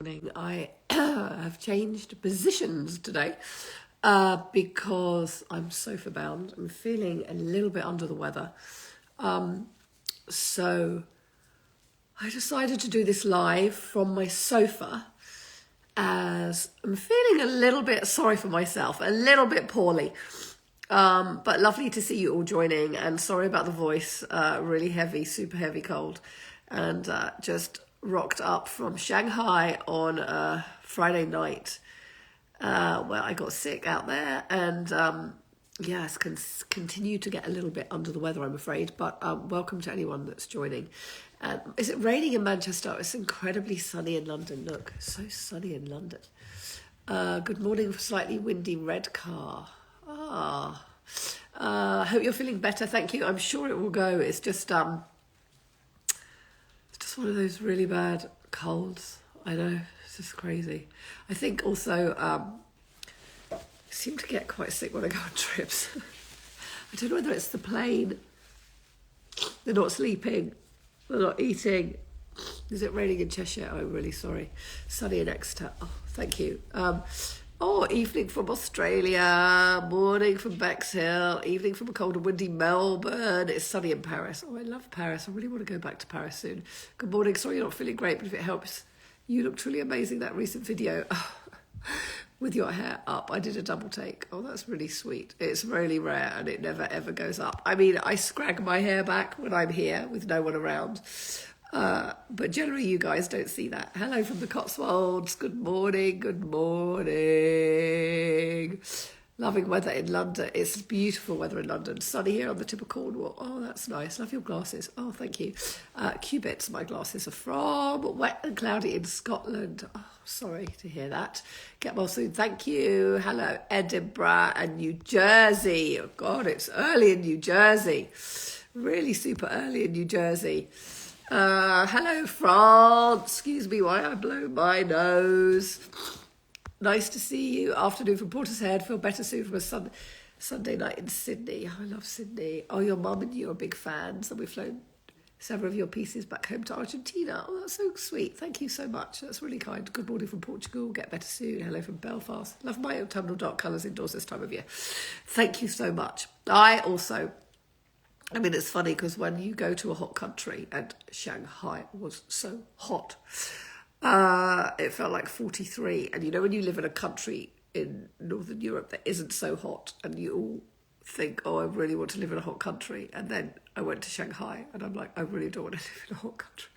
I have changed positions today because I'm sofa bound. I'm feeling a little bit under the weather. So I decided to do this live from my sofa as I'm feeling a little bit sorry for myself, a little bit poorly. But lovely to see you all joining, and sorry about the voice, really heavy, super heavy cold, and just rocked up from Shanghai on Friday night, where I got sick out there, and yes, continue to get a little bit under the weather, I'm afraid, but welcome to anyone that's joining. Is it raining in Manchester? It's incredibly sunny in London. Look, so sunny in London. Good morning, slightly windy Redcar. Hope you're feeling better. Thank you. I'm sure it will go. It's just one of those really bad colds. I know, it's just crazy. I think also I seem to get quite sick when I go on trips. I don't know whether it's the plane. They're not sleeping. They're not eating. Is it raining in Cheshire? Oh, I'm really sorry. Sunny in Exeter. Oh, thank you. Evening from Australia, morning from Bexhill, evening from a cold and windy Melbourne. It's sunny in Paris. Oh, I love Paris. I really want to go back to Paris soon. Good morning. Sorry you're not feeling great, but if it helps, you look truly amazing, that recent video with your hair up. I did a double take. Oh, that's really sweet. It's really rare and it never ever goes up. I mean, I scrag my hair back when I'm here with no one around. But generally you guys don't see that. Hello from the Cotswolds. Good morning. Good morning. Loving weather in London. It's beautiful weather in London. Sunny here on the tip of Cornwall. Oh, that's nice. Love your glasses. Oh, thank you. Cubits, my glasses are from. Wet and cloudy in Scotland. Oh, sorry to hear that. Get well soon. Thank you. Hello, Edinburgh and New Jersey. Oh, God, it's early in New Jersey. Really super early in New Jersey. Hello, France. Excuse me while I blow my nose. Nice to see you. Afternoon from Portishead. Feel better soon from a Sunday night in Sydney. I love Sydney. Oh, your mum and you are big fans, and we've flown several of your pieces back home to Argentina. Oh, that's so sweet. Thank you so much. That's really kind. Good morning from Portugal. Get better soon. Hello from Belfast. Love my autumnal dark colours indoors this time of year. Thank you so much. I mean, it's funny because when you go to a hot country, and Shanghai was so hot, it felt like 43. And you know, when you live in a country in Northern Europe that isn't so hot, and you all think, oh, I really want to live in a hot country. And then I went to Shanghai, and I'm like, I really don't want to live in a hot country.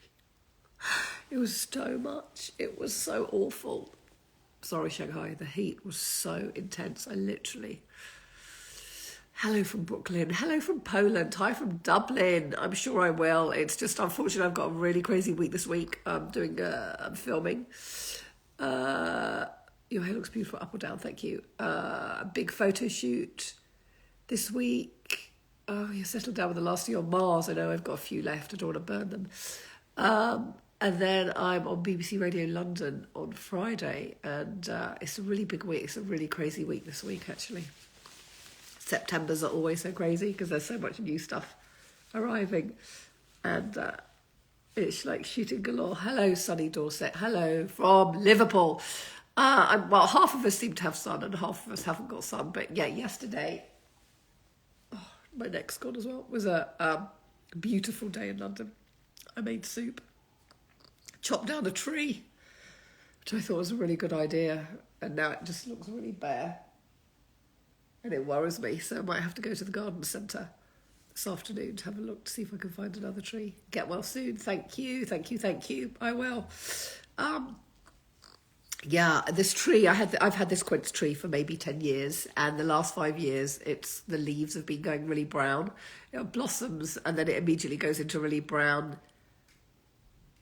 It was so much. It was so awful. Sorry, Shanghai. The heat was so intense. I literally... Hello from Brooklyn. Hello from Poland. Hi from Dublin. I'm sure I will. It's just unfortunate I've got a really crazy week this week. I'm filming. Your hair looks beautiful, up or down, thank you. A big photo shoot this week. Oh, you're settled down with the last of your Mars. I know I've got a few left. I don't want to burn them. And then I'm on BBC Radio London on Friday. And it's a really big week. It's a really crazy week this week, actually. Septembers are always so crazy because there's so much new stuff arriving, and it's like shooting galore. Hello, sunny Dorset. Hello from Liverpool. Well, half of us seem to have sun and half of us haven't got sun, but yeah, yesterday, my neck's gone as well. It was a beautiful day in London. I made soup, chopped down a tree, which I thought was a really good idea, and now it just looks really bare. And it worries me, so I might have to go to the garden centre this afternoon to have a look to see if I can find another tree. Get well soon. Thank you. I will. This tree, I've had this quince tree for maybe 10 years, and the last 5 years, the leaves have been going really brown. It blossoms, and then it immediately goes into really brown,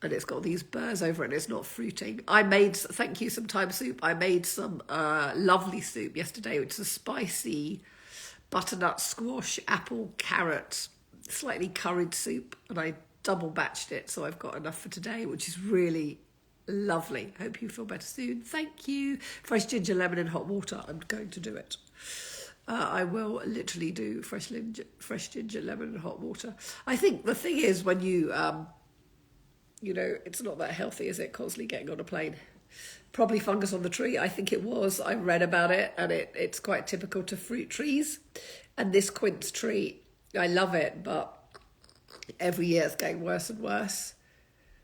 and it's got these burrs over it, and it's not fruiting. Thank you, some thyme soup. I made some lovely soup yesterday, which is a spicy butternut squash, apple, carrot, slightly curried soup, and I double batched it, so I've got enough for today, which is really lovely. Hope you feel better soon. Thank you. Fresh ginger, lemon and hot water. I'm going to do it. I will literally do fresh ginger, lemon and hot water. I think the thing is when you... it's not that healthy, is it, constantly getting on a plane? Probably fungus on the tree. I think it was. I read about it, and it's quite typical to fruit trees. And this quince tree, I love it, but every year it's getting worse and worse.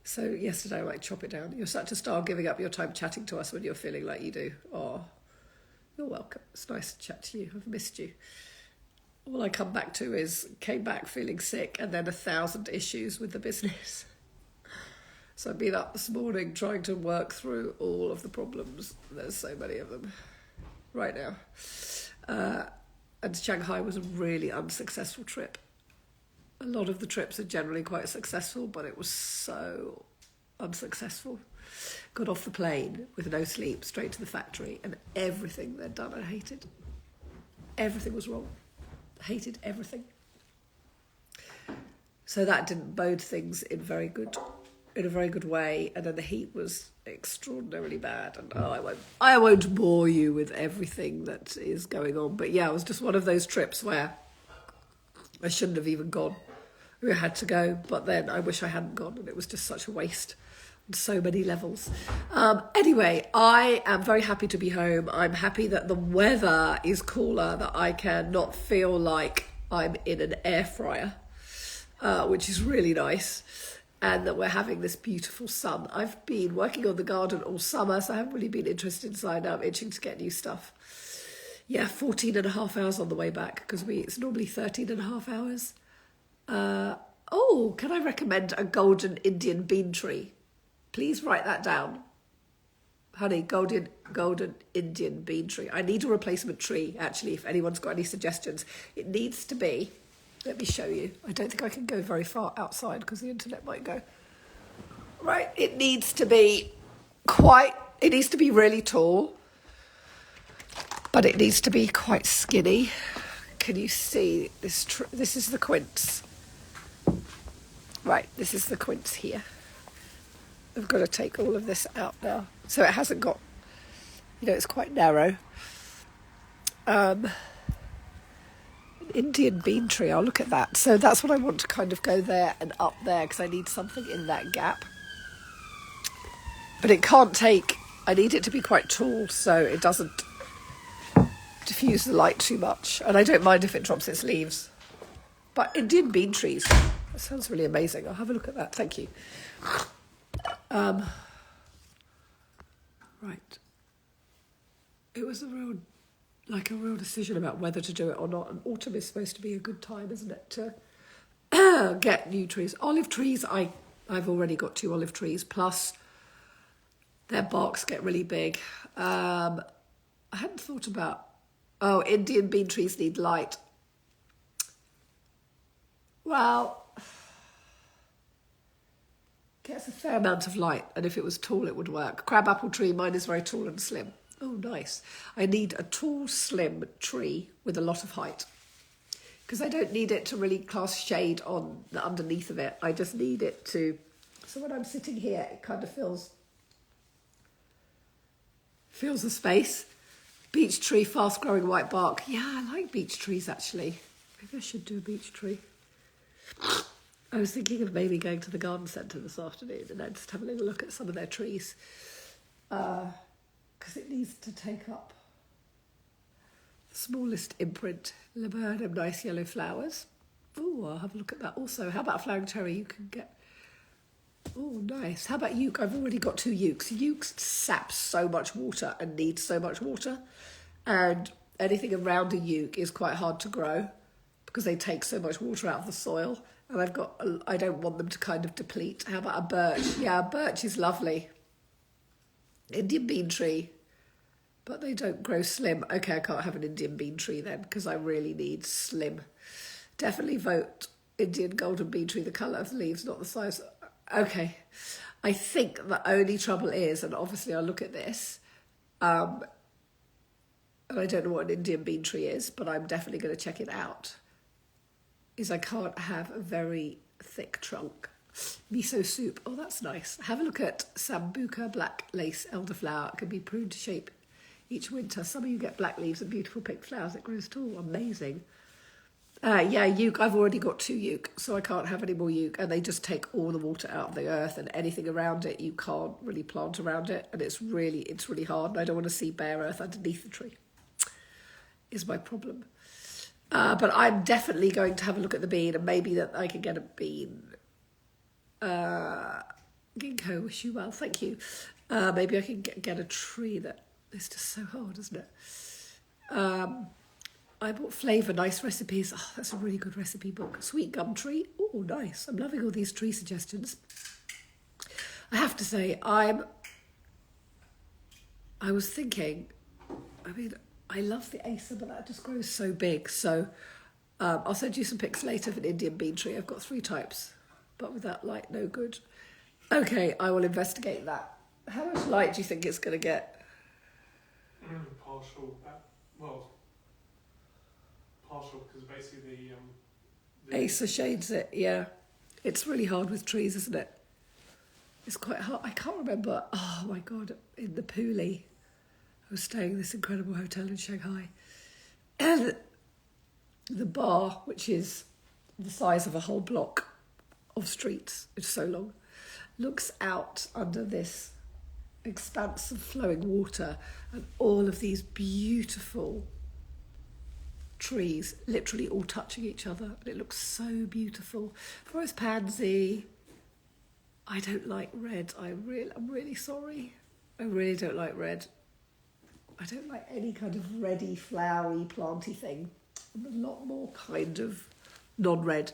So yesterday I might chop it down. You're such a star, giving up your time chatting to us when you're feeling like you do. Oh, you're welcome. It's nice to chat to you. I've missed you. All I come back to is came back feeling sick and then 1,000 issues with the business. So I've been up this morning trying to work through all of the problems. There's so many of them right now. And Shanghai was a really unsuccessful trip. A lot of the trips are generally quite successful, but it was so unsuccessful. Got off the plane with no sleep, straight to the factory, and everything they'd done I hated. Everything was wrong. Hated everything. So that didn't bode things in a very good way, and then the heat was extraordinarily bad, and I won't bore you with everything that is going on, but yeah, it was just one of those trips where I shouldn't have even gone. We had to go, but then I wish I hadn't gone, and it was just such a waste on so many levels. Anyway, I am very happy to be home. I'm happy that the weather is cooler, that I can not feel like I'm in an air fryer, which is really nice, and that we're having this beautiful sun. I've been working on the garden all summer, so I haven't really been interested inside. Now I'm itching to get new stuff. Yeah, 14 and a half hours on the way back, because it's normally 13 and a half hours. Can I recommend a golden Indian bean tree? Please write that down. Honey, golden Indian bean tree. I need a replacement tree, actually, if anyone's got any suggestions. It needs to be, let me show you. I don't think I can go very far outside because the internet might go. Right, it needs to be really tall, but it needs to be quite skinny. Can you see this? This is the quince. Right, this is the quince here. I've got to take all of this out now. So it hasn't got, it's quite narrow. An Indian bean tree, I'll look at that. So that's what I want to kind of go there and up there, because I need something in that gap. But it can't I need it to be quite tall so it doesn't diffuse the light too much. And I don't mind if it drops its leaves. But Indian bean trees, that sounds really amazing. I'll have a look at that. Thank you. Right. It was a real decision about whether to do it or not. And autumn is supposed to be a good time, isn't it, to get new trees. Olive trees, I've already got 2 olive trees, plus their barks get really big. I hadn't thought about, Indian bean trees need light. Well, gets a fair amount of light, and if it was tall it would work. Crabapple tree, mine is very tall and slim. Oh, nice. I need a tall, slim tree with a lot of height, because I don't need it to really cast shade on the underneath of it. I just need it to, so when I'm sitting here, it kind of fills the space. Beech tree, fast growing white bark. Yeah, I like beech trees actually. Maybe I should do a beech tree. I was thinking of maybe going to the garden centre this afternoon and then just having a look at some of their trees, because it needs to take up the smallest imprint. Laburnum, nice yellow flowers. Oh, I'll have a look at that also. How about flowering cherry? You can get... Oh, nice. How about euc? I've already got 2 eucs. Eucs sap so much water and need so much water, and anything around a euc is quite hard to grow because they take so much water out of the soil. And I don't want them to kind of deplete. How about a birch? Yeah, a birch is lovely. Indian bean tree, but they don't grow slim. Okay, I can't have an Indian bean tree then, because I really need slim. Definitely vote Indian golden bean tree, the colour of the leaves, not the size. Okay, I think the only trouble is, and obviously I'll look at this, and I don't know what an Indian bean tree is, but I'm definitely going to check it out, is I can't have a very thick trunk. Miso soup, oh that's nice. Have a look at Sambuca black lace elderflower. It can be pruned to shape each winter. Some of you get black leaves and beautiful pink flowers. It grows tall, amazing. Yeah, uke. I've already got 2 uke, so I can't have any more uke. And they just take all the water out of the earth, and anything around it you can't really plant around it, and it's really hard. And I don't want to see bare earth underneath the tree. Is my problem. But I'm definitely going to have a look at the bean, and maybe that I can get a bean. Ginkgo, wish you well, thank you. Maybe I can get a tree that is just so hard, isn't it? I bought Flavour Nice Recipes. Oh, that's a really good recipe book. Sweet gum tree. Oh, nice. I'm loving all these tree suggestions. I have to say, I was thinking, I love the Acer, but that just grows so big. So I'll send you some pics later of an Indian bean tree. I've got 3 types, but with that light, no good. Okay, I will investigate that. How much light do you think it's going to get? Partial, because basically the Acer shades it, yeah. It's really hard with trees, isn't it? It's quite hard. I can't remember. Oh my God, in the Puli, I was staying in this incredible hotel in Shanghai. And the bar, which is the size of a whole block of streets, it's so long, looks out under this expanse of flowing water and all of these beautiful trees literally all touching each other, and it looks so beautiful. Forest pansy. I don't like red. I'm really sorry. I really don't like red. I don't like any kind of reddy, flowery, planty thing. I'm a lot more kind of non-red.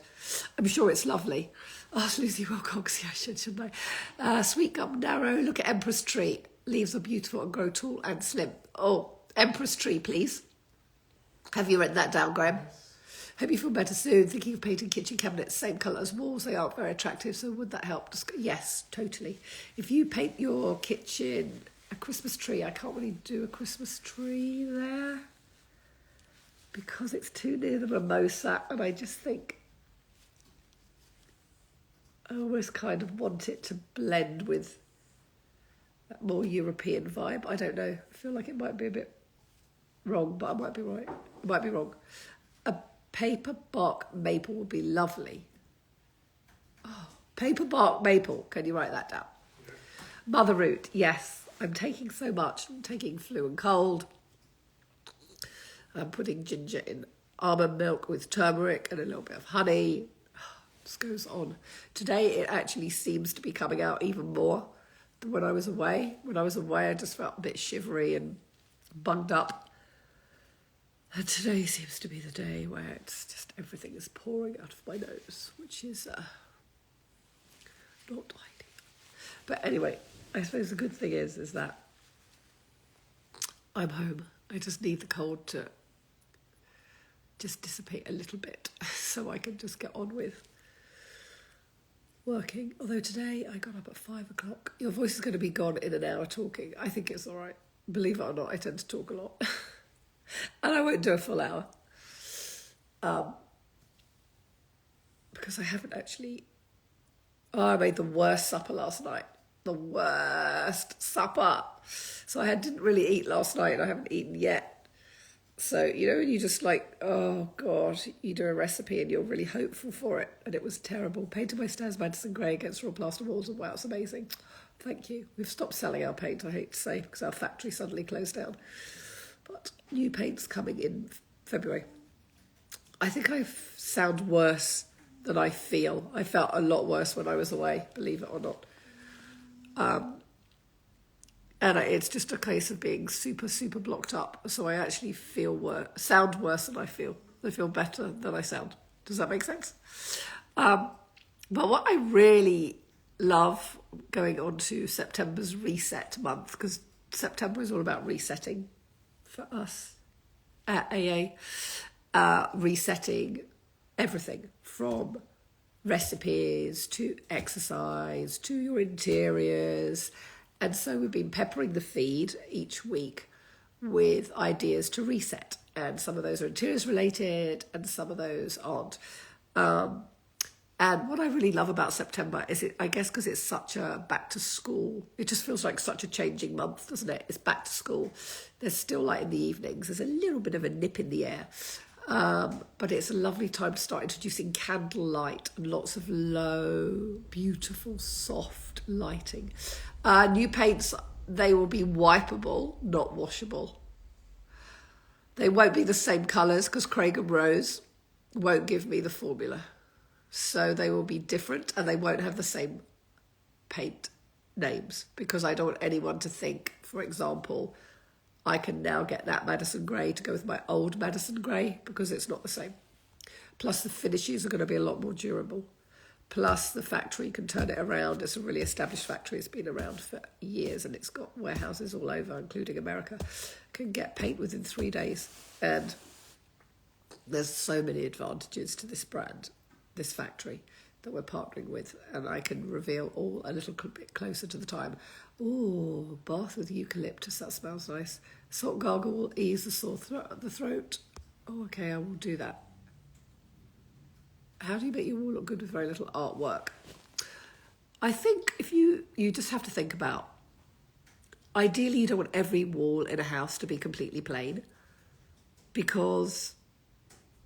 I'm sure it's lovely. Oh, Lucy Wilcox, yeah, shouldn't I? Sweet gum narrow. Look at Empress tree. Leaves are beautiful and grow tall and slim. Oh, Empress tree, please. Have you written that down, Graham? Yes. Hope you feel better soon. Thinking of painting kitchen cabinets, same colour as walls. They aren't very attractive, so would that help? Yes, totally. If you paint your kitchen a Christmas tree, I can't really do a Christmas tree there because it's too near the mimosa, and I just think I almost kind of want it to blend with that more European vibe. I don't know. I feel like it might be a bit wrong, but I might be right. I might be wrong. A paper bark maple would be lovely. Oh, paper bark maple. Can you write that down? Yeah. Mother root, yes. I'm taking so much. I'm taking flu and cold. I'm putting ginger in almond milk with turmeric and a little bit of honey. This goes on. Today it actually seems to be coming out even more than when I was away. When I was away, I just felt a bit shivery and bunged up. And today seems to be the day where it's just everything is pouring out of my nose, which is not ideal. But anyway, I suppose the good thing is that I'm home. I just need the cold to just dissipate a little bit so I can just get on with working. Although today I got up at 5 o'clock. Your voice is going to be gone in an hour talking. I think it's all right. Believe it or not, I tend to talk a lot. And I won't do a full hour. Because I haven't actually... Oh, I made the worst supper last night. The worst supper. So I didn't really eat last night, and I haven't eaten yet. So, you know, when you just like, oh, God, you do a recipe and you're really hopeful for it. And it was terrible. Painted my stairs Madison Grey against raw plaster walls, and wow, it's amazing. Thank you. We've stopped selling our paint, I hate to say, because our factory suddenly closed down. But new paint's coming in February. I think I sound worse than I feel. I felt a lot worse when I was away, believe it or not. And it's just a case of being super, super blocked up. So I actually sound worse than I feel. I feel better than I sound. Does that make sense? But what I really love going on to September's reset month, because September is all about resetting for us at AA, resetting everything from recipes to exercise to your interiors. And so we've been peppering the feed each week with ideas to reset. And some of those are interiors related and some of those aren't. And what I really love about September is I guess because it's such a back to school, it just feels like such a changing month, doesn't it? It's back to school. There's still light in the evenings. There's a little bit of a nip in the air. But it's a lovely time to start introducing candlelight and lots of low, beautiful, soft lighting. New paints, they will be wipeable, not washable. They won't be the same colours because Craig and Rose won't give me the formula. So they will be different and they won't have the same paint names because I don't want anyone to think, for example, I can now get that Madison Grey to go with my old Madison Grey because it's not the same. Plus the finishes are going to be a lot more durable. Plus the factory can turn it around. It's a really established factory. It's been around for years and it's got warehouses all over, including America. Can get paint within 3 days. And there's so many advantages to this brand, this factory that we're partnering with. And I can reveal all a little bit closer to the time. Ooh, bath with eucalyptus. That smells nice. Salt gargle will ease the sore throat. Oh, okay, I will do that. How do you make your wall look good with very little artwork? I think if you just have to think about, ideally you don't want every wall in a house to be completely plain because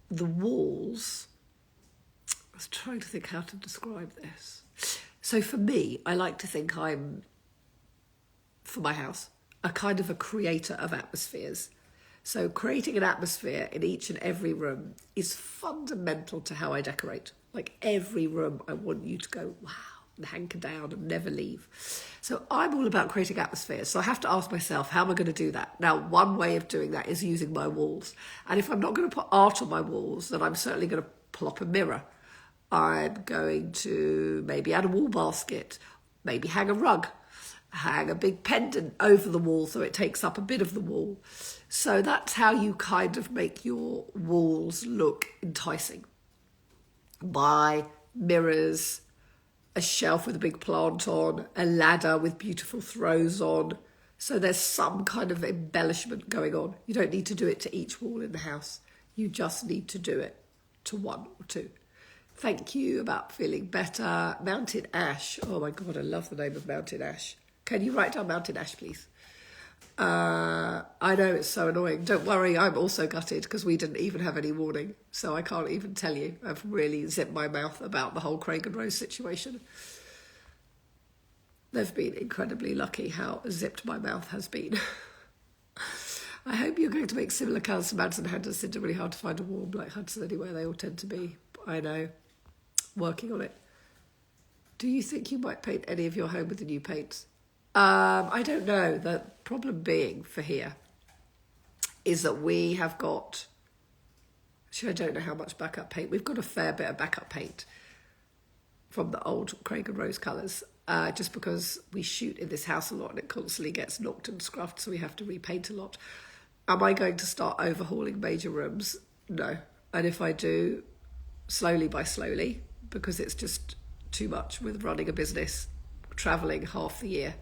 the walls, I was trying to think how to describe this. So for me, I like to think I'm, for my house, a kind of a creator of atmospheres. So creating an atmosphere in each and every room is fundamental to how I decorate. Like every room, I want you to go, wow, and hanker down and never leave. So I'm all about creating atmospheres. So I have to ask myself, how am I going to do that? Now, one way of doing that is using my walls. And if I'm not going to put art on my walls, then I'm certainly going to plop a mirror. I'm going to maybe add a wall basket, maybe hang a rug, hang a big pendant over the wall so it takes up a bit of the wall. So that's how you kind of make your walls look enticing. By mirrors, a shelf with a big plant on, a ladder with beautiful throws on. So there's some kind of embellishment going on. You don't need to do it to each wall in the house. You just need to do it to one or two. Thank you about feeling better. Mountain Ash. Oh my God, I love the name of Mountain Ash. Can you write down Mountain Ash, please? I know it's so annoying. Don't worry, I'm also gutted because we didn't even have any warning. So I can't even tell you. I've really zipped my mouth about the whole Craig and Rose situation. They've been incredibly lucky how zipped my mouth has been. I hope you're going to make similar colours to Madison Henderson. It's really hard to find a warm like Hudson anywhere. They all tend to be. I know. Working on it. Do you think you might paint any of your home with the new paints? I don't know. The problem being for here is that we have got, actually I don't know how much backup paint. We've got a fair bit of backup paint from the old Craig and Rose colours, just because we shoot in this house a lot and it constantly gets knocked and scruffed, so we have to repaint a lot. Am I going to start overhauling major rooms? No. And if I do, slowly by slowly, because it's just too much with running a business, travelling half the year.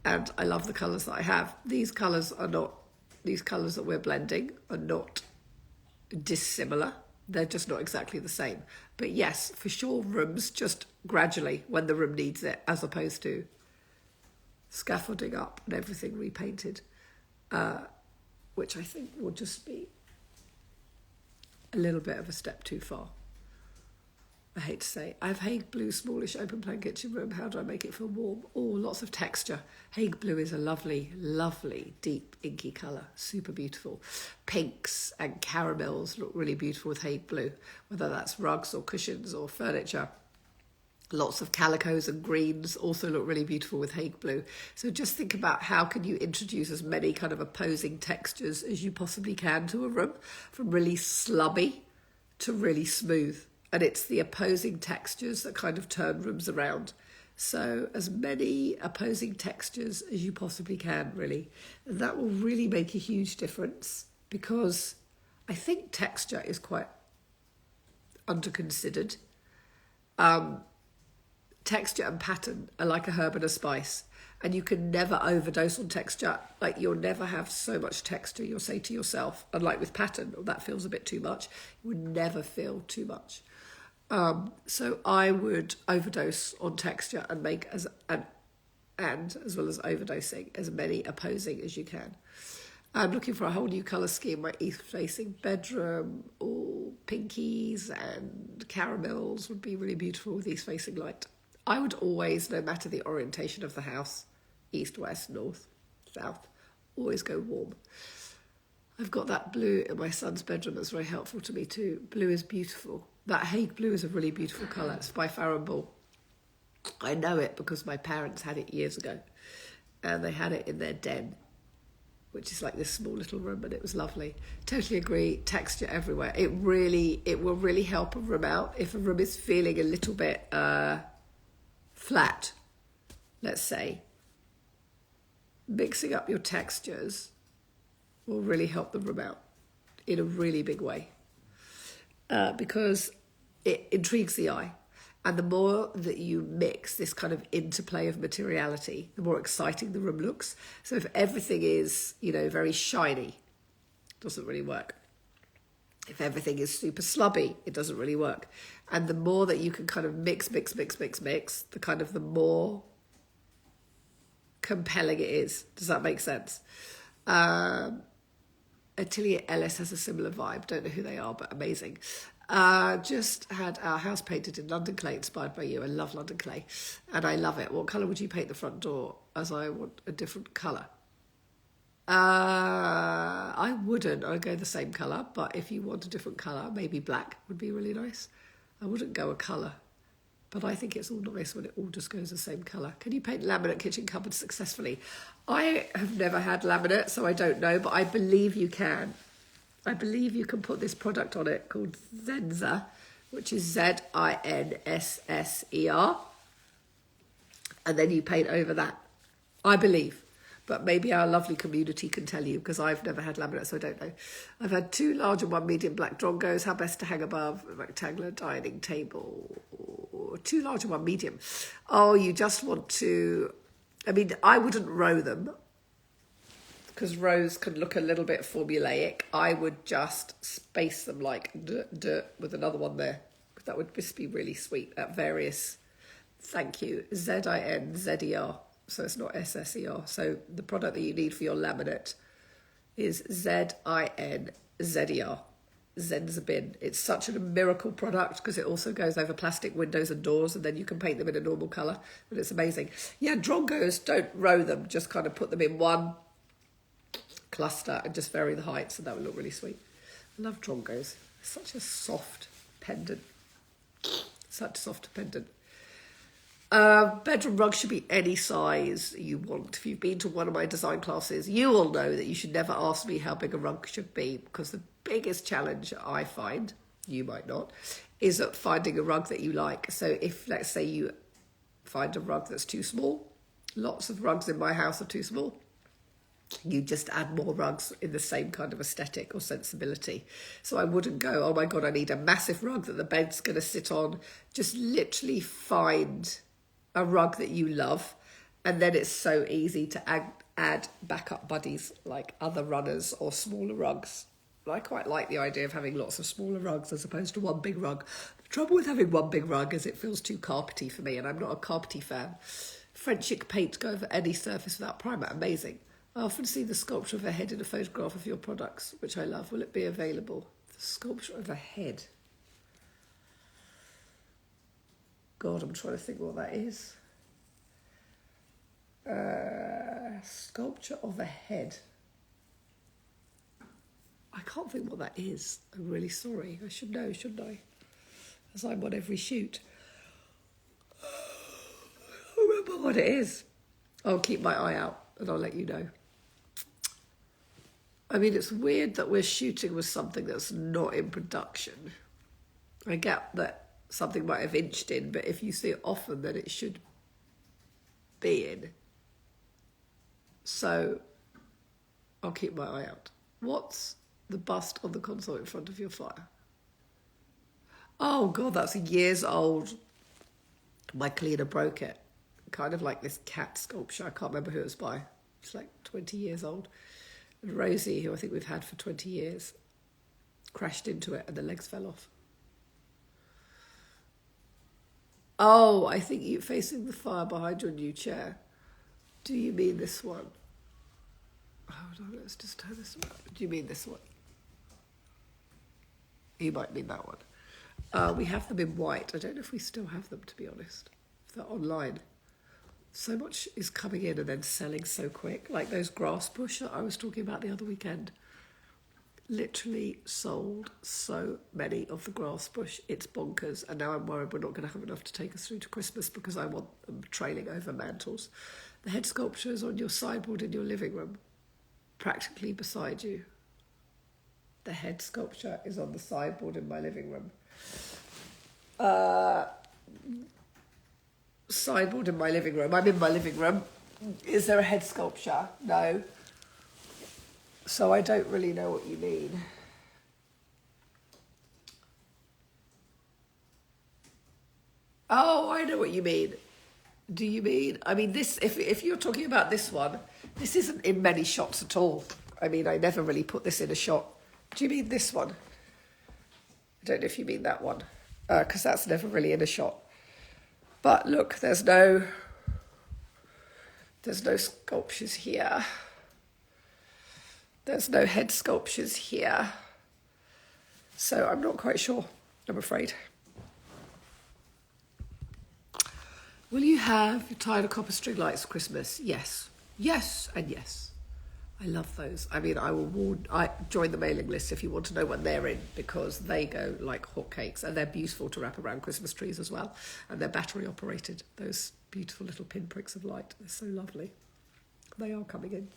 And I love the colours that I have. These colours that we're blending are not dissimilar. They're just not exactly the same. But yes, for sure, rooms just gradually when the room needs it, as opposed to scaffolding up and everything repainted, which I think will just be a little bit of a step too far. I hate to say. I have Hague Blue, smallish open plan kitchen room. How do I make it feel warm? Oh, lots of texture. Hague Blue is a lovely, lovely, deep, inky colour. Super beautiful. Pinks and caramels look really beautiful with Hague Blue, whether that's rugs or cushions or furniture. Lots of calicos and greens also look really beautiful with Hague Blue. So just think about how can you introduce as many kind of opposing textures as you possibly can to a room, from really slubby to really smooth. And it's the opposing textures that kind of turn rooms around. So as many opposing textures as you possibly can, really. And that will really make a huge difference because I think texture is quite under-considered. Texture and pattern are like a herb and a spice. And you can never overdose on texture. Like you'll never have so much texture, you'll say to yourself, unlike with pattern, oh, that feels a bit too much. You would never feel too much. So I would overdose on texture and make and as well as overdosing as many opposing as you can. I'm looking for a whole new colour scheme. My east-facing bedroom, all pinkies and caramels would be really beautiful with east-facing light. I would always, no matter the orientation of the house, east, west, north, south, always go warm. I've got that blue in my son's bedroom that's very helpful to me too. Blue is beautiful. That Hague blue is a really beautiful colour. It's by Farrow & Ball. I know it because my parents had it years ago, and they had it in their den, which is like this small little room, and it was lovely. Totally agree. Texture everywhere. It will really help a room out if a room is feeling a little bit flat, let's say. Mixing up your textures will really help the room out in a really big way, because it intrigues the eye. And the more that you mix this kind of interplay of materiality, the more exciting the room looks. So if everything is, very shiny, it doesn't really work. If everything is super slubby, it doesn't really work. And the more that you can kind of mix, the more compelling it is. Does that make sense? Atelier Ellis has a similar vibe. Don't know who they are, but amazing. Just had our house painted in London clay, inspired by you. I love London clay, and I love it. What colour would you paint the front door? As I want a different colour. I wouldn't. I'd go the same colour, but if you want a different colour, maybe black would be really nice. I wouldn't go a colour, but I think it's all nice when it all just goes the same colour. Can you paint laminate kitchen cupboards successfully? I have never had laminate, so I don't know, but I believe you can. I believe you can put this product on it called Zenser, which is Zinnesser, and then you paint over that. I believe, but maybe our lovely community can tell you, because I've never had laminate, so I don't know. I've had 2 large and 1 medium black drongos. How best to hang above a rectangular dining table? 2 large and 1 medium. Oh, you just want to... I wouldn't row them, because rows can look a little bit formulaic. I would just space them like with another one there. That would just be really sweet at various... Thank you. Zinzer. So it's not SSER. So the product that you need for your laminate is Zinzer. Zenzabin. It's such a miracle product because it also goes over plastic windows and doors, and then you can paint them in a normal colour. But it's amazing. Yeah, drongos, don't row them. Just kind of put them in one cluster and just vary the heights, and that would look really sweet. I love drongos. Such a soft pendant. Bedroom rug should be any size you want. If you've been to one of my design classes, you will know that you should never ask me how big a rug should be, because the biggest challenge I find, you might not, is at finding a rug that you like. So if, let's say, you find a rug that's too small, lots of rugs in my house are too small, you just add more rugs in the same kind of aesthetic or sensibility. So I wouldn't go, oh my God, I need a massive rug that the bed's going to sit on. Just literally find a rug that you love, and then it's so easy to add backup buddies like other runners or smaller rugs. I quite like the idea of having lots of smaller rugs as opposed to one big rug. The trouble with having one big rug is it feels too carpety for me, and I'm not a carpety fan. French chic paint go over any surface without primer. Amazing. I often see the sculpture of a head in a photograph of your products, which I love. Will it be available? The sculpture of a head. God, I'm trying to think what that is. Sculpture of a head. I can't think what that is. I'm really sorry. I should know, shouldn't I? As I'm on every shoot. I don't remember what it is. I'll keep my eye out and I'll let you know. It's weird that we're shooting with something that's not in production. I get that something might have inched in, but if you see it often, then it should be in. So I'll keep my eye out. What's the bust on the console in front of your fire? Oh God, that's years old. My cleaner broke it. Kind of like this cat sculpture. I can't remember who it was by. It's like 20 years old. And Rosie, who I think we've had for 20 years, crashed into it and the legs fell off. Oh, I think you're facing the fire behind your new chair. Do you mean this one? Oh Hold on, let's just turn this one. Do you mean this one? You might mean that one. We have them in white. I don't know if we still have them, to be honest. If they're online. So much is coming in and then selling so quick. Like those grass bush that I was talking about the other weekend. Literally sold so many of the grass bush. It's bonkers. And now I'm worried we're not going to have enough to take us through to Christmas because I want them trailing over mantles. The head sculpture is on your sideboard in your living room, practically beside you. The head sculpture is on the sideboard in my living room. Sideboard in my living room. I'm in my living room. Is there a head sculpture? No. So I don't really know what you mean. Oh, I know what you mean. Do you mean? I mean, this. If you're talking about this one, this isn't in many shots at all. I mean, I never really put this in a shot. Do you mean this one? I don't know if you mean that one, because that's never really in a shot. But look, there's no sculptures here. There's no head sculptures here. So I'm not quite sure, I'm afraid. Will you have tired of copper string lights for Christmas? Yes. Yes and yes. I love those. I mean, I join the mailing list if you want to know when they're in, because they go like hotcakes, and they're beautiful to wrap around Christmas trees as well. And they're battery operated, those beautiful little pinpricks of light. They're so lovely. They are coming in.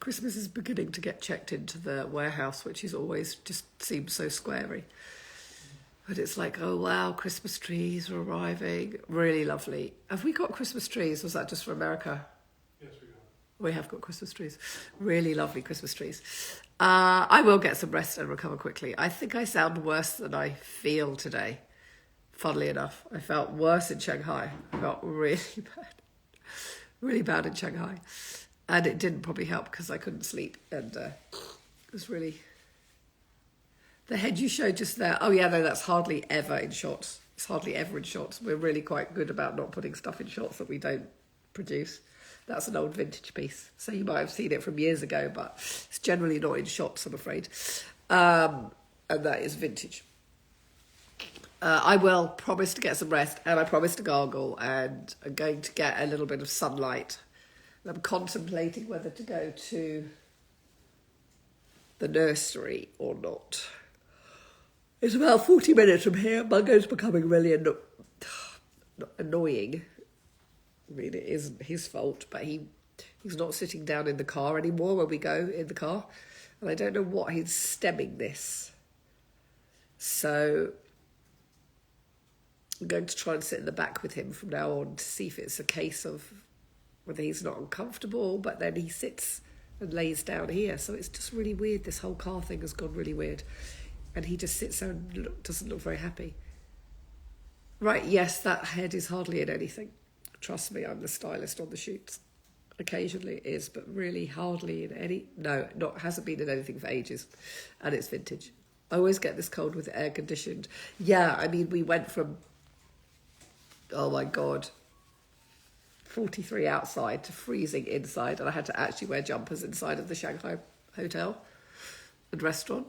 Christmas is beginning to get checked into the warehouse, which is always just seems so squarey. But it's like, oh wow, Christmas trees are arriving. Really lovely. Have we got Christmas trees? Was that just for America? Yes, we have. We have got Christmas trees. Really lovely Christmas trees. I will get some rest and recover quickly. I think I sound worse than I feel today. Funnily enough, I felt worse in Shanghai. I felt really bad. Really bad in Shanghai. And it didn't probably help because I couldn't sleep. And it was really... The head you showed just there, oh yeah, no, that's hardly ever in shots. It's hardly ever in shots. We're really quite good about not putting stuff in shots that we don't produce. That's an old vintage piece. So you might have seen it from years ago, but it's generally not in shots, I'm afraid. And that is vintage. I will promise to get some rest, and I promise to gargle, and I'm going to get a little bit of sunlight. And I'm contemplating whether to go to the nursery or not. It's about 40 minutes from here. Mungo's becoming really annoying. I mean, it isn't his fault, but he's not sitting down in the car anymore when we go in the car. And I don't know what he's stemming this. So I'm going to try and sit in the back with him from now on to see if it's a case of whether he's not uncomfortable, but then he sits and lays down here. So it's just really weird. This whole car thing has gone really weird. And he just sits there and doesn't look very happy. Right, yes, that head is hardly in anything. Trust me, I'm the stylist on the shoots. Occasionally it is, but really hardly in any... No, hasn't been in anything for ages. And it's vintage. I always get this cold with air conditioned. Yeah, I mean, we went from... Oh my God... 43 outside to freezing inside, and I had to actually wear jumpers inside of the Shanghai hotel and restaurant.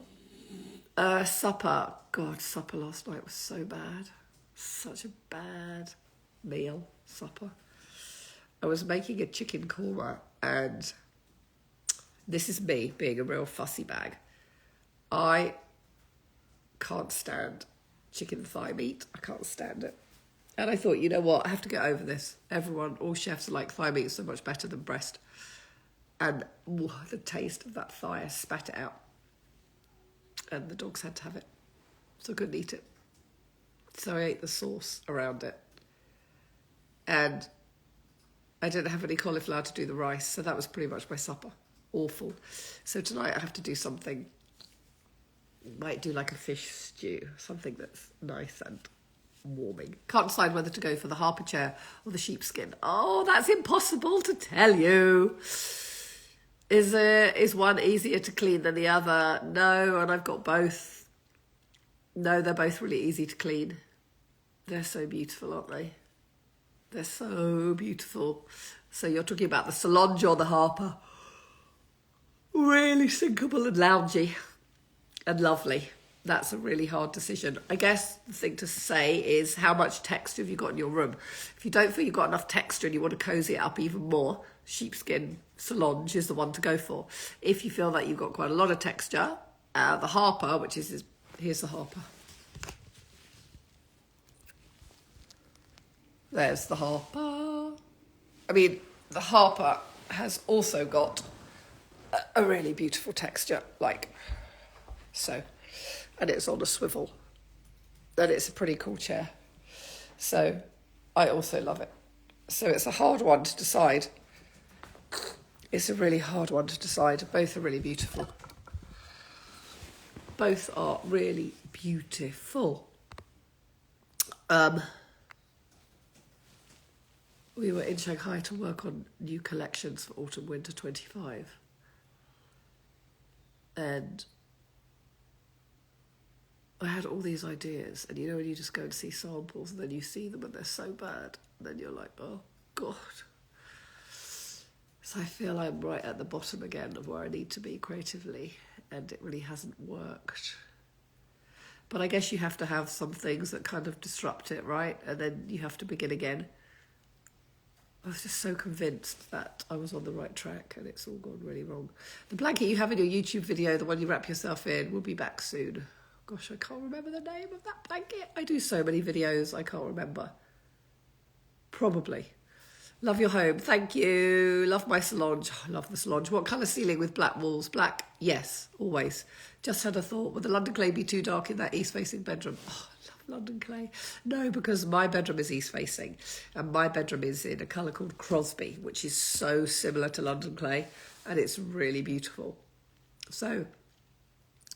Supper. God, supper last night was so bad. Such a bad meal, supper. I was making a chicken korma, and this is me being a real fussy bag. I can't stand chicken thigh meat. I can't stand it. And I thought, you know what, I have to get over this. All chefs are like, thigh meat is so much better than breast. And the taste of that thigh, I spat it out. And the dogs had to have it. So I couldn't eat it. So I ate the sauce around it. And I didn't have any cauliflower to do the rice, so that was pretty much my supper. Awful. So tonight I have to do something. Might do like a fish stew, something that's nice and warming. Can't decide whether to go for the Harper chair or the sheepskin. Oh, that's impossible to tell you. Is one easier to clean than the other? No, and I've got both. No, they're both really easy to clean. They're so beautiful, aren't they? They're so beautiful. So you're talking about the Solange or the Harper? really sinkable and loungy and lovely. That's a really hard decision. I guess the thing to say is how much texture have you got in your room? If you don't feel you've got enough texture and you want to cozy it up even more, sheepskin Solange is the one to go for. If you feel that you've got quite a lot of texture, the Harper, which is, here's the Harper. There's the Harper. I mean, the Harper has also got a really beautiful texture, like so. And it's on a swivel. And it's a pretty cool chair. So I also love it. So it's a hard one to decide. It's a really hard one to decide. Both are really beautiful. Both are really beautiful. We were in Shanghai to work on new collections for autumn winter 25. And I had all these ideas, and you know when you just go and see samples and then you see them and they're so bad, and then you're like, oh God. So I feel I'm right at the bottom again of where I need to be creatively, and it really hasn't worked. But I guess you have to have some things that kind of disrupt it, right? And then you have to begin again. I was just so convinced that I was on the right track, and it's all gone really wrong. The blanket you have in your YouTube video, the one you wrap yourself in, will be back soon. Gosh, I can't remember the name of that blanket. I do so many videos, I can't remember. Probably. Love your home. Thank you. Love my Solange. Oh, I love the Solange. What colour ceiling with black walls? Black? Yes, always. Just had a thought. Would the London clay be too dark in that east-facing bedroom? Oh, I love London clay. No, because my bedroom is east-facing. And my bedroom is in a colour called Crosby, which is so similar to London clay. And it's really beautiful. So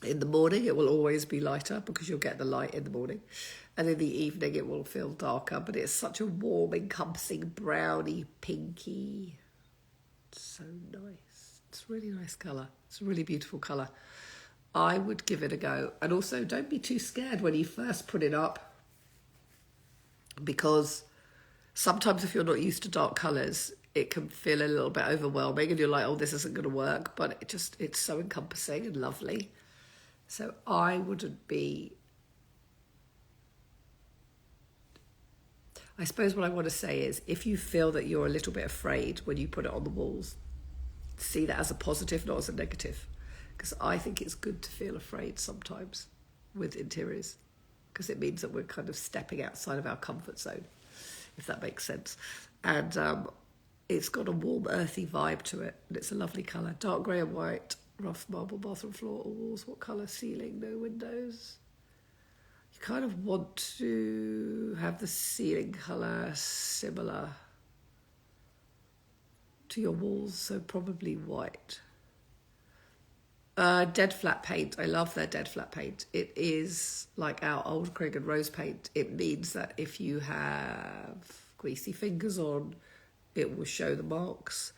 in the morning, it will always be lighter because you'll get the light in the morning. And in the evening, it will feel darker. But it's such a warm, encompassing, browny, pinky. It's so nice. It's a really nice colour. It's a really beautiful colour. I would give it a go. And also, don't be too scared when you first put it up. Because sometimes if you're not used to dark colours, it can feel a little bit overwhelming. And you're like, oh, this isn't going to work. But it's so encompassing and lovely. So I wouldn't be... I suppose what I want to say is if you feel that you're a little bit afraid when you put it on the walls, see that as a positive, not as a negative. Because I think it's good to feel afraid sometimes with interiors. Because it means that we're kind of stepping outside of our comfort zone, if that makes sense. And it's got a warm, earthy vibe to it. And it's a lovely colour. Dark grey and white. Rough marble bathroom floor or walls. What colour? Ceiling, no windows. You kind of want to have the ceiling colour similar to your walls, so probably white. Dead flat paint. I love their dead flat paint. It is like our old Craig and Rose paint. It means that if you have greasy fingers on, it will show the marks.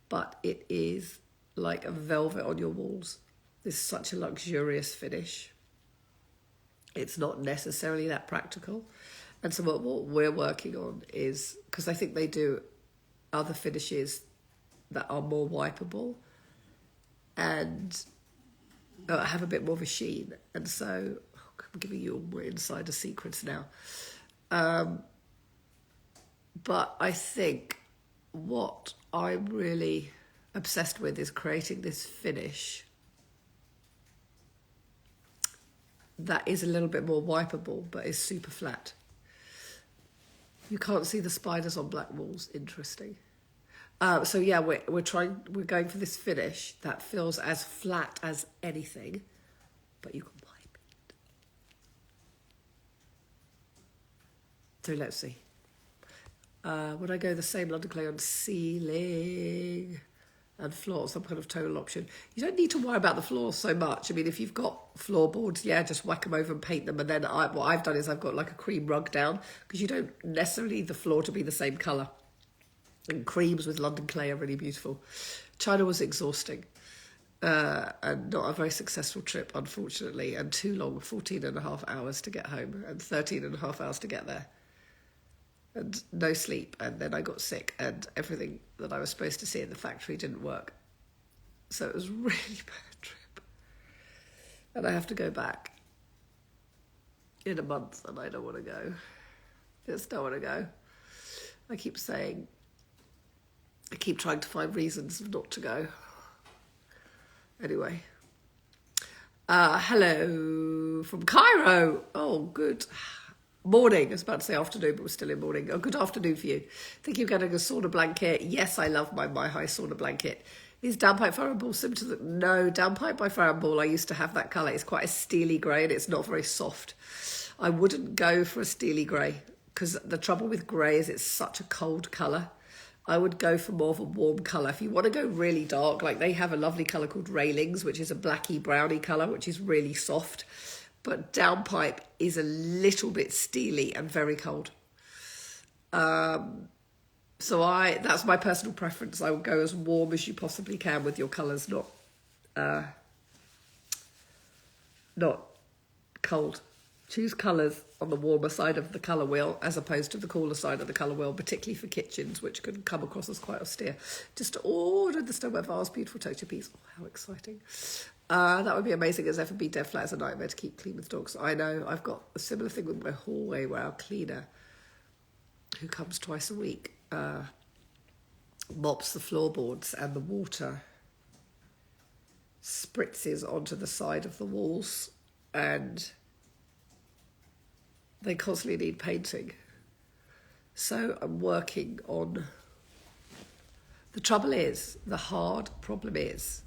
But it is like a velvet on your walls. It's such a luxurious finish. It's not necessarily that practical. And so what we're working on is, because I think they do other finishes that are more wipeable and have a bit more of a sheen. And so I'm giving you all more insider secrets now. But I think what I'm really obsessed with is creating this finish that is a little bit more wipeable but is super flat. You can't see the spiders on black walls. Interesting. So yeah, we're going for this finish that feels as flat as anything, but you can wipe it. So let's see. Would I go the same London clay on ceiling and floor, some kind of tonal option? You don't need to worry about the floors so much. I mean, if you've got floorboards, yeah, just whack them over and paint them. And then what I've done is I've got like a cream rug down because you don't necessarily need the floor to be the same colour. And creams with London clay are really beautiful. China was exhausting and not a very successful trip, unfortunately, and too long, 14 and a half hours to get home and 13 and a half hours to get there. And no sleep, and then I got sick, and everything that I was supposed to see in the factory didn't work. So it was a really bad trip. And I have to go back in a month, and I don't want to go. Just don't want to go. I keep trying to find reasons not to go. Anyway. Hello from Cairo. Oh, good morning. I was about to say afternoon, but we're still in morning. Oh, good afternoon for you. Think you're getting a sauna blanket? Yes, I love my high sauna blanket. Is downpipe fire and ball similar to no, downpipe by fire and ball, I used to have that colour. It's quite a steely grey and it's not very soft. I wouldn't go for a steely grey because the trouble with grey is it's such a cold colour. I would go for more of a warm colour. If you want to go really dark, like they have a lovely colour called Railings, which is a blacky browny colour, which is really soft. But downpipe is a little bit steely and very cold. So that's my personal preference. I would go as warm as you possibly can with your colours, not cold. Choose colours on the warmer side of the colour wheel as opposed to the cooler side of the colour wheel, particularly for kitchens, which can come across as quite austere. Just ordered the stoneware vase, beautiful texture piece. Oh, how exciting. That would be amazing as F&B dead flat is a nightmare to keep clean with dogs. I know, I've got a similar thing with my hallway where our cleaner, who comes twice a week, mops the floorboards and the water spritzes onto the side of the walls and they constantly need painting. So I'm working on... The hard problem is,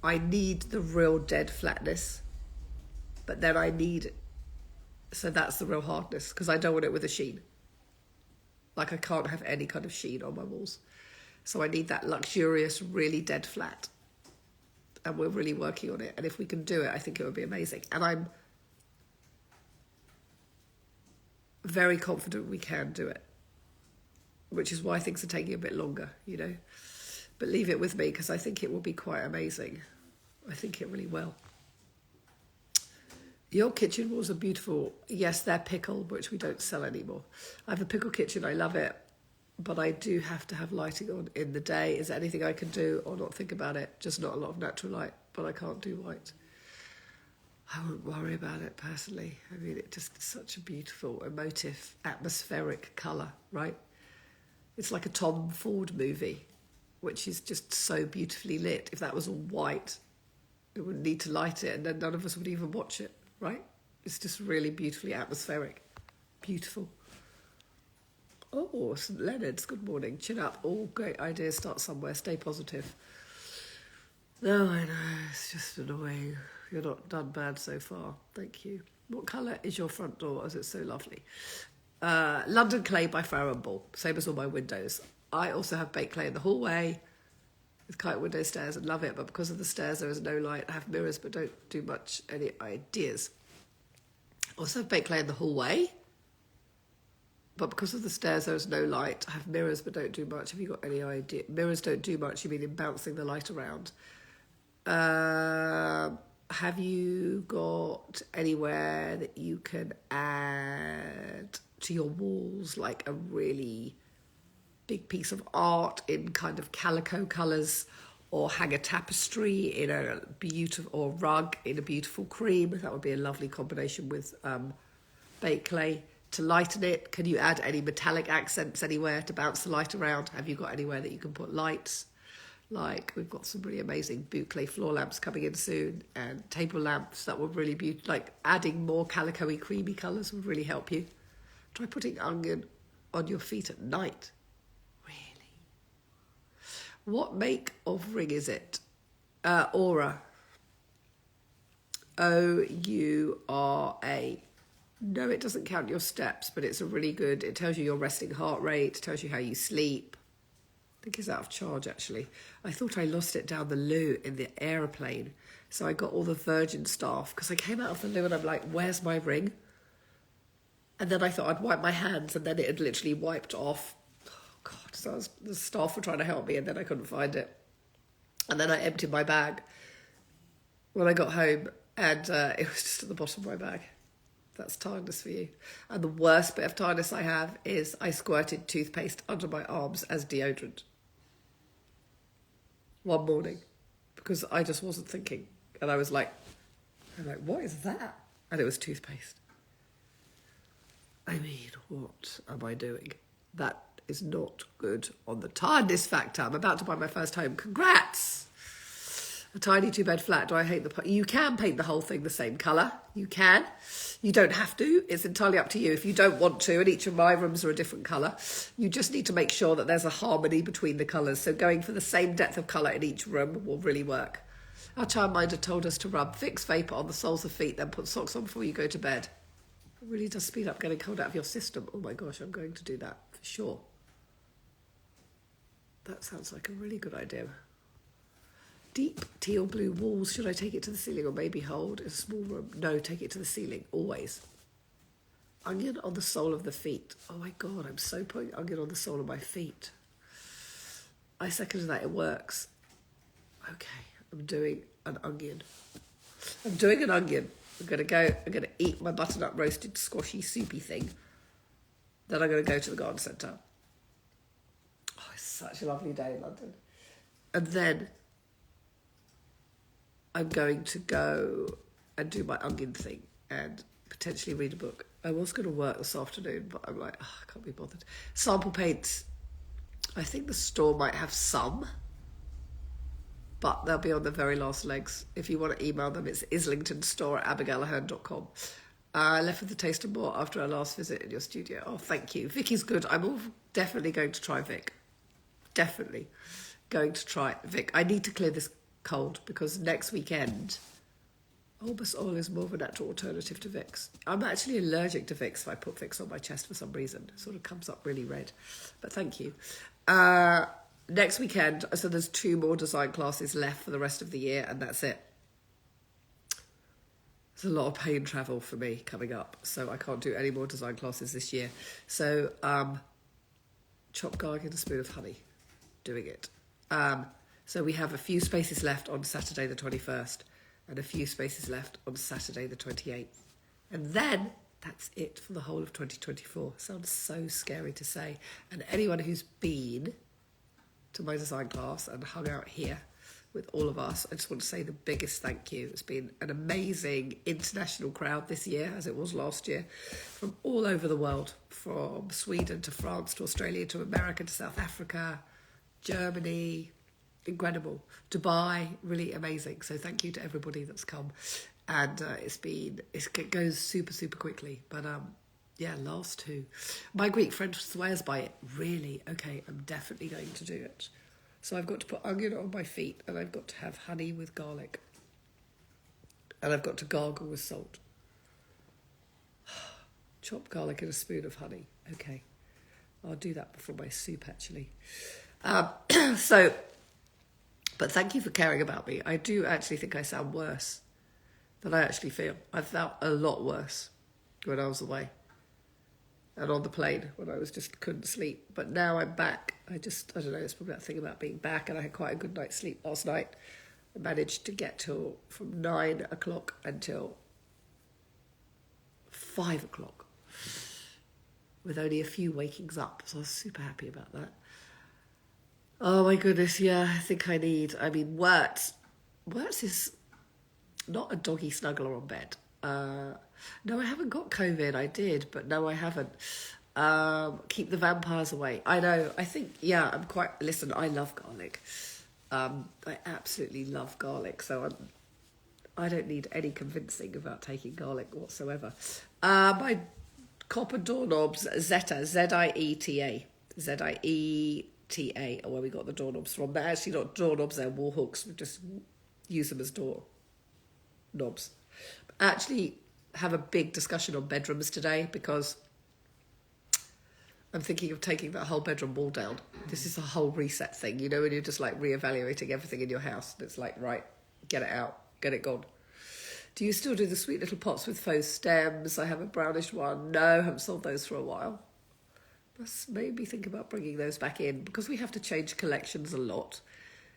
I need the real dead flatness, but then so that's the real hardness, because I don't want it with a sheen. Like I can't have any kind of sheen on my walls. So I need that luxurious, really dead flat. And we're really working on it. And if we can do it, I think it would be amazing. And I'm very confident we can do it, which is why things are taking a bit longer, But leave it with me because I think it will be quite amazing. I think it really will. Your kitchen walls are beautiful. Yes, they're pickle, which we don't sell anymore. I have a pickle kitchen. I love it. But I do have to have lighting on in the day. Is there anything I can do or not think about it? Just not a lot of natural light, but I can't do white. I wouldn't worry about it personally. I mean, it just is such a beautiful, emotive, atmospheric colour, right? It's like a Tom Ford movie, which is just so beautifully lit. If that was all white, it wouldn't need to light it and then none of us would even watch it, right? It's just really beautifully atmospheric. Beautiful. Oh, St Leonard's, good morning. Chin up. All great ideas start somewhere. Stay positive. No, I know. It's just annoying. You're not done bad so far. Thank you. What colour is your front door? As it's so lovely. London clay by Farrow & Ball. Same as all my windows. I also have baked clay in the hallway with kite window stairs and love it. But because of the stairs, there is no light. I have mirrors but don't do much. Any ideas? Also have baked clay in the hallway. But because of the stairs, there is no light. I have mirrors but don't do much. Have you got any idea? Mirrors don't do much. You mean in bouncing the light around? Have you got anywhere that you can add to your walls, like a really big piece of art in kind of calico colours, or hang a tapestry in a beautiful, or rug in a beautiful cream? That would be a lovely combination with baked clay to lighten it. Can you add any metallic accents anywhere to bounce the light around? Have you got anywhere that you can put lights? Like, we've got some really amazing boucle floor lamps coming in soon, and table lamps that would really be, like, adding more calico-y, creamy colours would really help you. Try putting onion on your feet at night. Really? What make of ring is it? Aura. O-U-R-A. No, it doesn't count your steps, but it's a really good, it tells you your resting heart rate, tells you how you sleep. I think it's out of charge, actually. I thought I lost it down the loo in the aeroplane. So I got all the Virgin staff, because I came out of the loo and I'm like, where's my ring? And then I thought I'd wipe my hands, and then it had literally wiped off. Oh, God. So the staff were trying to help me, and then I couldn't find it. And then I emptied my bag when I got home, and it was just at the bottom of my bag. That's tiredness for you. And the worst bit of tiredness I have is I squirted toothpaste under my arms as deodorant one morning because I just wasn't thinking. And I'm like, what is that? And it was toothpaste. I mean, what am I doing? That is not good on the tiredness factor. I'm about to buy my first home. Congrats! A tiny two-bed flat. Do I hate you can paint the whole thing the same colour. You can. You don't have to. It's entirely up to you. If you don't want to, and each of my rooms are a different colour, you just need to make sure that there's a harmony between the colours. So going for the same depth of colour in each room will really work. Our childminder told us to rub Vicks Vapor on the soles of feet, then put socks on before you go to bed. It really does speed up getting cold out of your system. Oh my gosh, I'm going to do that for sure. That sounds like a really good idea. Deep teal blue walls. Should I take it to the ceiling or maybe hold in a small room? No, take it to the ceiling, always. Onion on the sole of the feet. Oh my God, I'm so putting onion on the sole of my feet. I second that, it works. Okay, I'm doing an onion. I'm going to eat my butternut roasted squashy soupy thing. Then I'm going to go to the garden centre. Oh, it's such a lovely day in London. And then I'm going to go and do my onion thing and potentially read a book. I was going to work this afternoon, but I'm like, I can't be bothered. Sample paints. I think the store might have some, but they'll be on the very last legs. If you want to email them, it's islingtonstore@abigailahern.com. I left with the taste of more after our last visit in your studio. Oh, thank you. Vicky's good. I'm definitely going to try Vic. Definitely going to try Vic. I need to clear this cold because next weekend, Albus oil is more of a natural alternative to Vicks. I'm actually allergic to Vicks if I put Vicks on my chest for some reason. It sort of comes up really red. But thank you. Next weekend, so there's 2 more design classes left for the rest of the year, and that's it. There's a lot of pain travel for me coming up, so I can't do any more design classes this year. So, chopped garlic and a spoon of honey, doing it. So we have a few spaces left on Saturday the 21st, and a few spaces left on Saturday the 28th. And then that's it for the whole of 2024. Sounds so scary to say. And anyone who's been to my design class and hung out here with all of us, I just want to say the biggest thank you. It's been an amazing international crowd this year, as it was last year, from all over the world, from Sweden to France to Australia to America to South Africa, Germany. Incredible. Dubai, really amazing. So thank you to everybody that's come. And it goes super, super quickly. But last 2. My Greek friend swears by it. Really? Okay, I'm definitely going to do it. So I've got to put onion on my feet, and I've got to have honey with garlic. And I've got to gargle with salt. Chopped garlic and a spoon of honey. Okay. I'll do that before my soup, actually. But thank you for caring about me. I do actually think I sound worse than I actually feel. I felt a lot worse when I was away and on the plane when I couldn't sleep. But now I'm back. I don't know, it's probably that thing about being back, and I had quite a good night's sleep last night. I managed to get from 9 o'clock until 5 o'clock with only a few wakings up. So I was super happy about that. Oh my goodness, yeah, I think Wirtz is not a doggy snuggler on bed. No, I haven't got COVID. I did, but no, I haven't. Keep the vampires away. I know, listen, I love garlic. I absolutely love garlic, so I don't need any convincing about taking garlic whatsoever. My copper doorknobs, Zeta, Z-I-E-T-A, Z-I-E-T-A, or where we got the doorknobs from. They're actually not doorknobs, they're wall hooks. We just use them as door knobs. Actually have a big discussion on bedrooms today because I'm thinking of taking that whole bedroom wall down. This is a whole reset thing, when you're just like reevaluating everything in your house. And it's like, right, get it out, get it gone. Do you still do the sweet little pots with faux stems? I have a brownish one. No, I haven't sold those for a while. Let's maybe think about bringing those back in because we have to change collections a lot.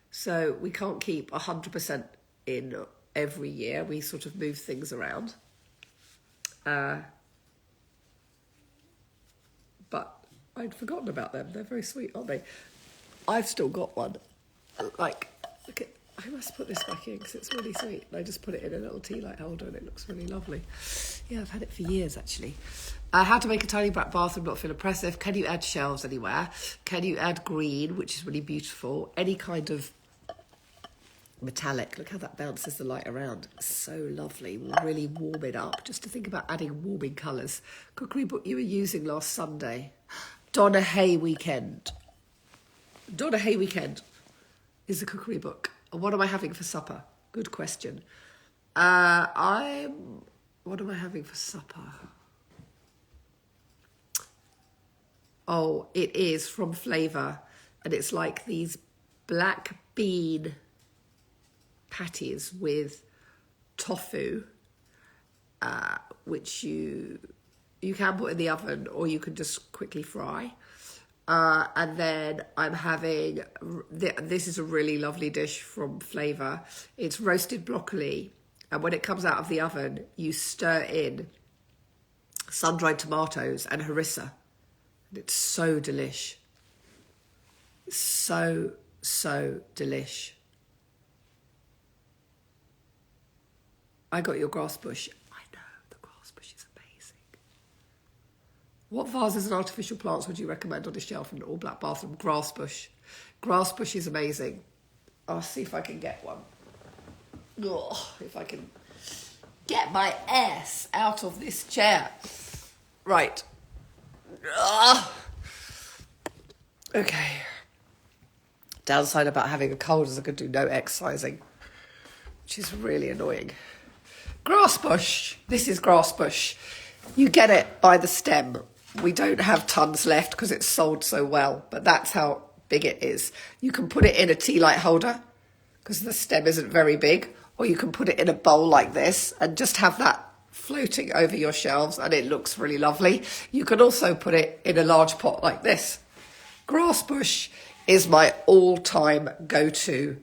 So we can't keep 100% in every year. We sort of move things around. But I'd forgotten about them. They're very sweet, aren't they? I've still got one. Look at, I I must put this back in because it's really sweet. And I just put it in a little tea light holder and it looks really lovely. Yeah, I've had it for years actually. How to make a tiny black bathroom not feel oppressive. Can you add shelves anywhere? Can you add green, which is really beautiful? Any kind of metallic. Look how that bounces the light around. So lovely. Will really warm it up. Just to think about adding warming colours. Cookery book you were using last Sunday. Donna Hay Weekend. Donna Hay Weekend is the cookery book. What am I having for supper? Good question. What am I having for supper? Oh, it is from Flavour. And it's like these black bean patties with tofu, which you can put in the oven or you can just quickly fry. And then I'm having, this is a really lovely dish from Flavour. It's roasted broccoli. And when it comes out of the oven, you stir in sun-dried tomatoes and harissa. And it's so delish. So delish. I got your grass bush. I know, the grass bush is amazing. What vases and artificial plants would you recommend on a shelf in an all-black bathroom? Grass bush. Grass bush is amazing. I'll see if I can get one. Ugh, if I can get my ass out of this chair. Right. Ugh. Okay. Downside about having a cold is I could do no exercising, which is really annoying. Grass bush. This is grass bush. You get it by the stem. We don't have tons left because it's sold so well, but that's how big it is. You can put it in a tea light holder because the stem isn't very big, or you can put it in a bowl like this and just have that floating over your shelves and it looks really lovely. You can also put it in a large pot like this. Grass bush is my all-time go-to.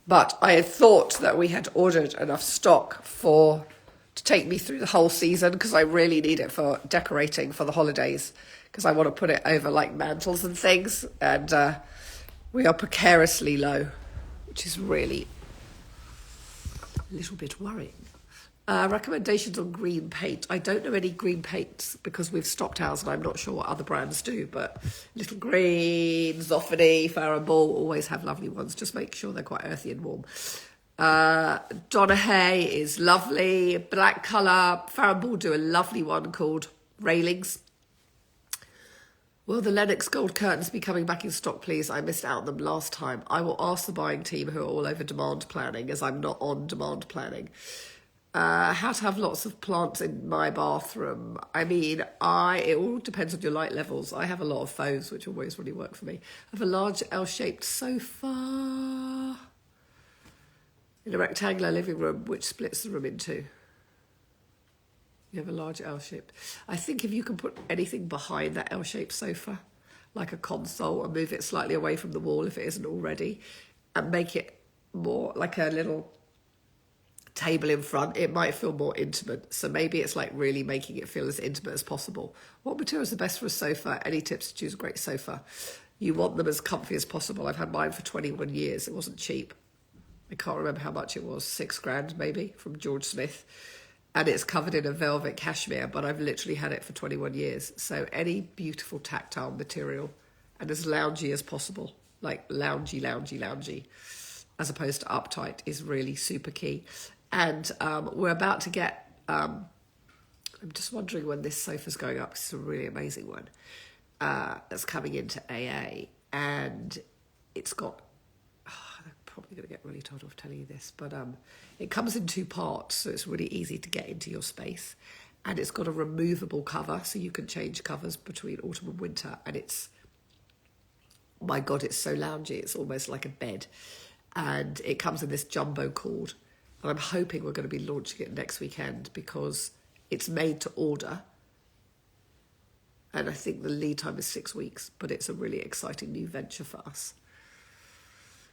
But I had thought that we had ordered enough stock to take me through the whole season because I really need it for decorating for the holidays because I want to put it over like mantles and things. And we are precariously low, which is really a little bit worrying. Recommendations on green paint. I don't know any green paints because we've stopped ours and I'm not sure what other brands do, but Little Green, Zoffany, Farrow Ball always have lovely ones. Just make sure they're quite earthy and warm. Donna Hay is lovely. Black colour. Farrow Ball do a lovely one called Railings. Will the Lennox gold curtains be coming back in stock, please? I missed out on them last time. I will ask the buying team who are all over demand planning as I'm not on demand planning. How to have lots of plants in my bathroom. I mean, it all depends on your light levels. I have a lot of faux, which always really work for me. I have a large L-shaped sofa in a rectangular living room, which splits the room in two. You have a large L-shaped. I think if you can put anything behind that L-shaped sofa, like a console, and move it slightly away from the wall if it isn't already, and make it more like a little table in front, it might feel more intimate. So maybe it's like really making it feel as intimate as possible. What material is the best for a sofa? Any tips to choose a great sofa? You want them as comfy as possible. I've had mine for 21 years. It wasn't cheap. I can't remember how much it was. $6,000 maybe from George Smith. And it's covered in a velvet cashmere, but I've literally had it for 21 years. So any beautiful tactile material and as loungy as possible, like loungy, as opposed to uptight, is really super key. And we're about to get, I'm just wondering when this sofa's going up, 'cause it's a really amazing one, that's coming into AA. And it's got, I'm probably going to get really told off telling you this, but it comes in two parts, so it's really easy to get into your space. And it's got a removable cover, so you can change covers between autumn and winter. And it's, my God, it's so loungy, it's almost like a bed. And it comes in this jumbo cord. And I'm hoping we're going to be launching it next weekend because it's made to order. And I think the lead time is 6 weeks, but it's a really exciting new venture for us.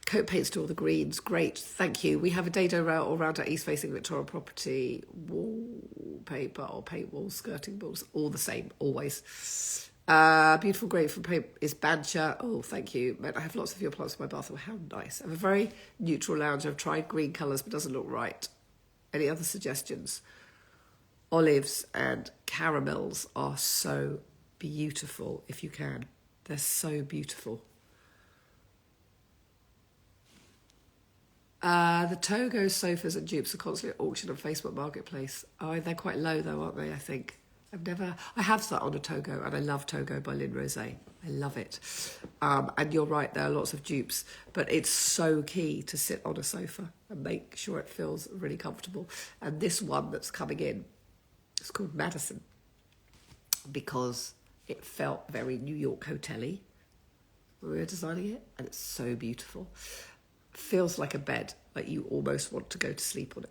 Coat paints to all the greens. Great, thank you. We have a dado rail all around our east-facing Victoria property. Wallpaper or paint walls, skirting walls, all the same, always. Beautiful grapefruit from paper is Bancher. Oh, thank you. I have lots of your plants in my bathroom. How nice. I have a very neutral lounge. I've tried green colours, but doesn't look right. Any other suggestions? Olives and caramels are so beautiful, if you can. They're so beautiful. The Togo sofas and dupes are constantly at auction on Facebook Marketplace. Oh, they're quite low though, aren't they, I think? I have sat on a Togo, and I love Togo by Lynn Rosé. I love it. And you're right, there are lots of dupes, but it's so key to sit on a sofa and make sure it feels really comfortable. And this one that's coming in, it's called Madison, because it felt very New York hotel-y when we were designing it, and it's so beautiful. Feels like a bed, like you almost want to go to sleep on it.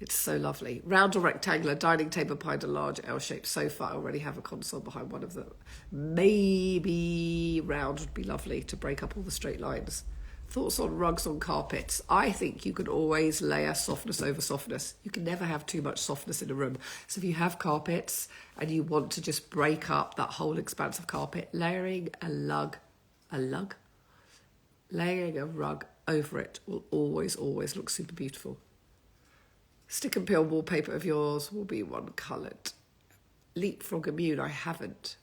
It's so lovely. Round or rectangular, dining table behind a large L-shaped sofa. I already have a console behind one of them. Maybe round would be lovely to break up all the straight lines. Thoughts on rugs on carpets? I think you can always layer softness over softness. You can never have too much softness in a room. So if you have carpets and you want to just break up that whole expanse of carpet, layering layering a rug over it will always look super beautiful. Stick and peel wallpaper of yours will be one coloured. Leapfrog Immune, I haven't.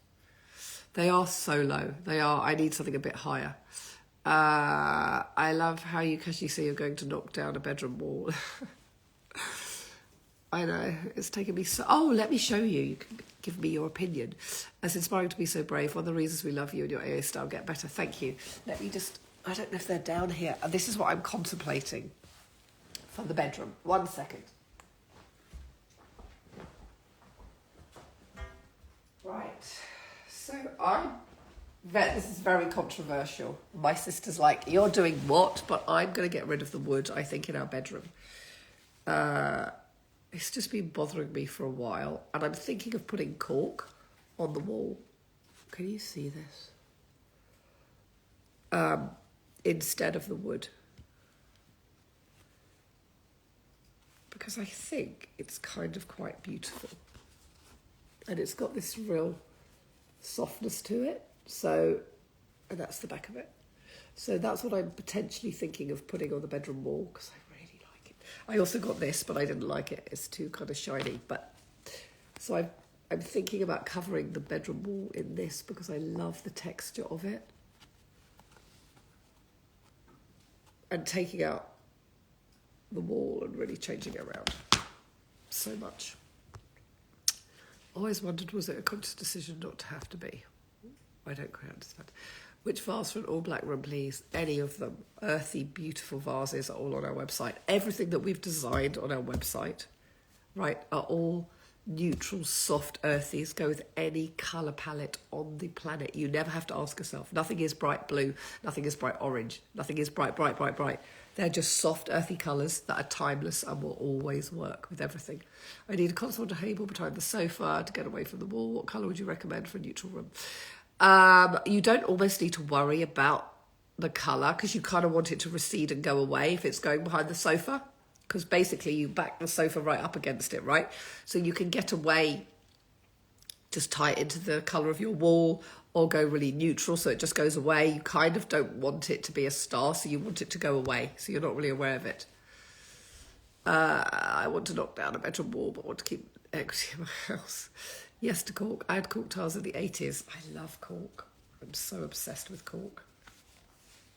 They are so low. I need something a bit higher. I love how you casually say you're going to knock down a bedroom wall. I know, it's taken me so... Oh, let me show you. You can give me your opinion. As inspiring to be so brave. One of the reasons we love you and your AA style get better. Thank you. Let me just... I don't know if they're down here. And this is what I'm contemplating for the bedroom. 1 second. Right. So this is very controversial. My sister's like, you're doing what? But I'm going to get rid of the wood, I think, in our bedroom. It's just been bothering me for a while. And I'm thinking of putting cork on the wall. Can you see this? Instead of the wood. Because I think it's kind of quite beautiful. And it's got this real softness to it. So, and that's the back of it. So that's what I'm potentially thinking of putting on the bedroom wall, because I really like it. I also got this, but I didn't like it. It's too kind of shiny. But so I'm thinking about covering the bedroom wall in this because I love the texture of it. And taking out the wall and really changing it around so much. Always wondered, was it a conscious decision not to have to be? I don't quite understand. Which vase for an all-black room, please? Any of them. Earthy, beautiful vases are all on our website. Everything that we've designed on our website, right, are all neutral, soft earthies. Go with any colour palette on the planet. You never have to ask yourself. Nothing is bright blue. Nothing is bright orange. Nothing is bright. They're just soft, earthy colours that are timeless and will always work with everything. I need a console table behind the sofa to get away from the wall. What colour would you recommend for a neutral room? You don't almost need to worry about the colour because you kind of want it to recede and go away if it's going behind the sofa, because basically you back the sofa right up against it, right? So you can get away, just tie it into the colour of your wall, or go really neutral so it just goes away. You kind of don't want it to be a star, so you want it to go away, so you're not really aware of it. I want to knock down a bedroom wall, but want to keep equity in my house. Yes to cork. I had cork tiles in the 80s. I love cork. I'm so obsessed with cork.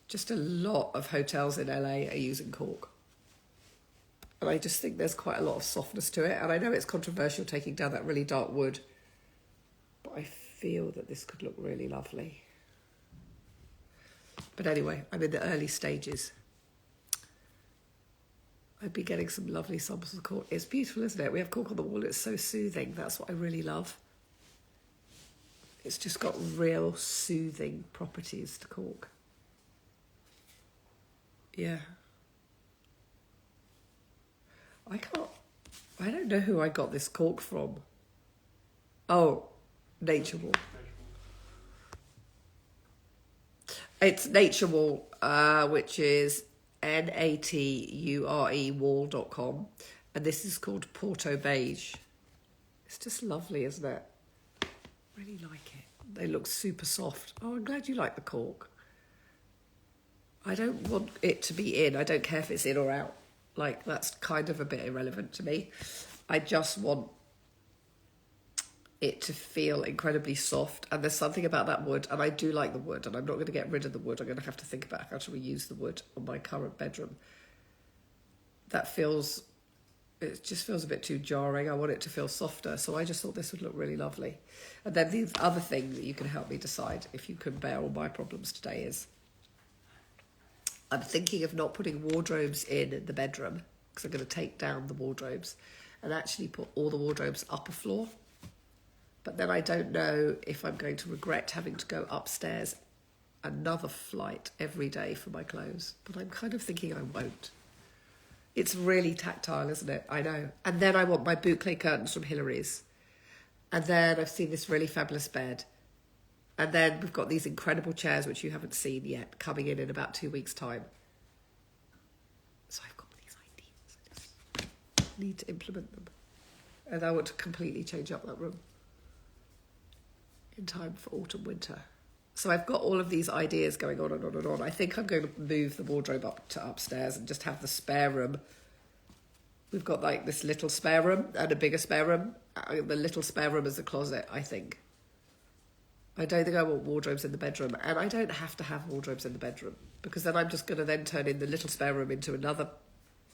Just a lot of hotels in LA are using cork. And I just think there's quite a lot of softness to it. And I know it's controversial taking down that really dark wood, but I feel that this could look really lovely. But anyway, I'm in the early stages. I'd be getting some lovely samples of cork. It's beautiful, isn't it? We have cork on the wall. It's so soothing. That's what I really love. It's just got real soothing properties to cork. Yeah. I don't know who I got this cork from. Oh, Nature Wall. It's Nature Wall, which is nature wall.com, and this is called Porto Beige. It's just lovely, isn't it? Really like it. They look super soft. Oh, I'm glad you like the cork. I don't want it to be in. I don't care if it's in or out. Like, that's kind of a bit irrelevant to me. I just want it to feel incredibly soft. And there's something about that wood, and I do like the wood, and I'm not going to get rid of the wood. I'm going to have to think about how to reuse the wood on my current bedroom. It just feels a bit too jarring. I want it to feel softer. So I just thought this would look really lovely. And then the other thing that you can help me decide if you can bear all my problems today is I'm thinking of not putting wardrobes in the bedroom because I'm going to take down the wardrobes and actually put all the wardrobes up a floor. But then I don't know if I'm going to regret having to go upstairs another flight every day for my clothes. But I'm kind of thinking I won't. It's really tactile, isn't it? I know. And then I want my boucle curtains from Hillary's. And then I've seen this really fabulous bed. And then we've got these incredible chairs, which you haven't seen yet, coming in about 2 weeks' time. So I've got these ideas. I just need to implement them. And I want to completely change up that room in time for autumn, winter. So I've got all of these ideas going on and on and on. I think I'm going to move the wardrobe up to upstairs and just have the spare room. We've got like this little spare room and a bigger spare room. The little spare room is a closet, I think. I don't think I want wardrobes in the bedroom. And I don't have to have wardrobes in the bedroom because then I'm just going to then turn in the little spare room into another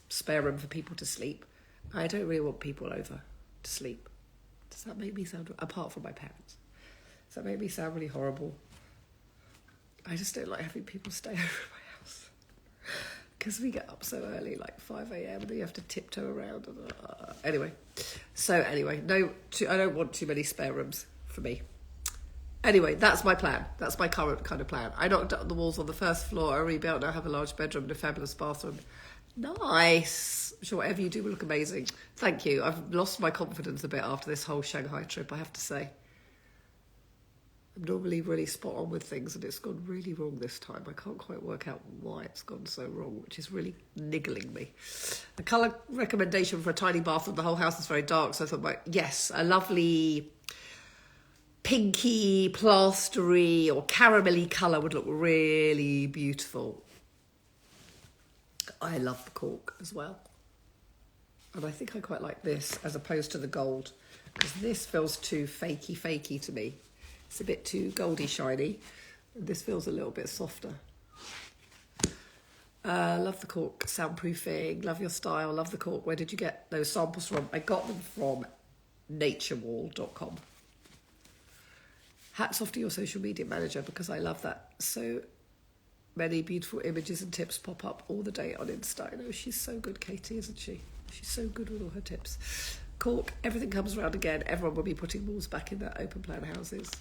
spare room for people to sleep. I don't really want people over to sleep. Does that make me sound, apart from my parents, does that make me sound really horrible? I just don't like having people stay over at my house because we get up so early, like 5 a.m. and then you have to tiptoe around. Anyway, no, I don't want too many spare rooms for me. Anyway, that's my plan. That's my current kind of plan. I knocked up the walls on the first floor. I rebuilt. Now I have a large bedroom and a fabulous bathroom. Nice. I'm sure whatever you do will look amazing. Thank you. I've lost my confidence a bit after this whole Shanghai trip, I have to say. I'm normally really spot on with things and it's gone really wrong this time. I can't quite work out why it's gone so wrong, which is really niggling me. The colour recommendation for a tiny bathroom, the whole house is very dark, so I thought, yes, a lovely pinky, plastery or caramelly colour would look really beautiful. I love the cork as well. And I think I quite like this as opposed to the gold because this feels too fakey to me. It's a bit too goldy shiny. This feels a little bit softer. Love the cork soundproofing. Love your style. Love the cork. Where did you get those samples from? I got them from naturewall.com. Hats off to your social media manager because I love that. So many beautiful images and tips pop up all the day on Insta. I know she's so good, Katie, isn't she? She's so good with all her tips. Cork, everything comes around again. Everyone will be putting walls back in their open plan houses.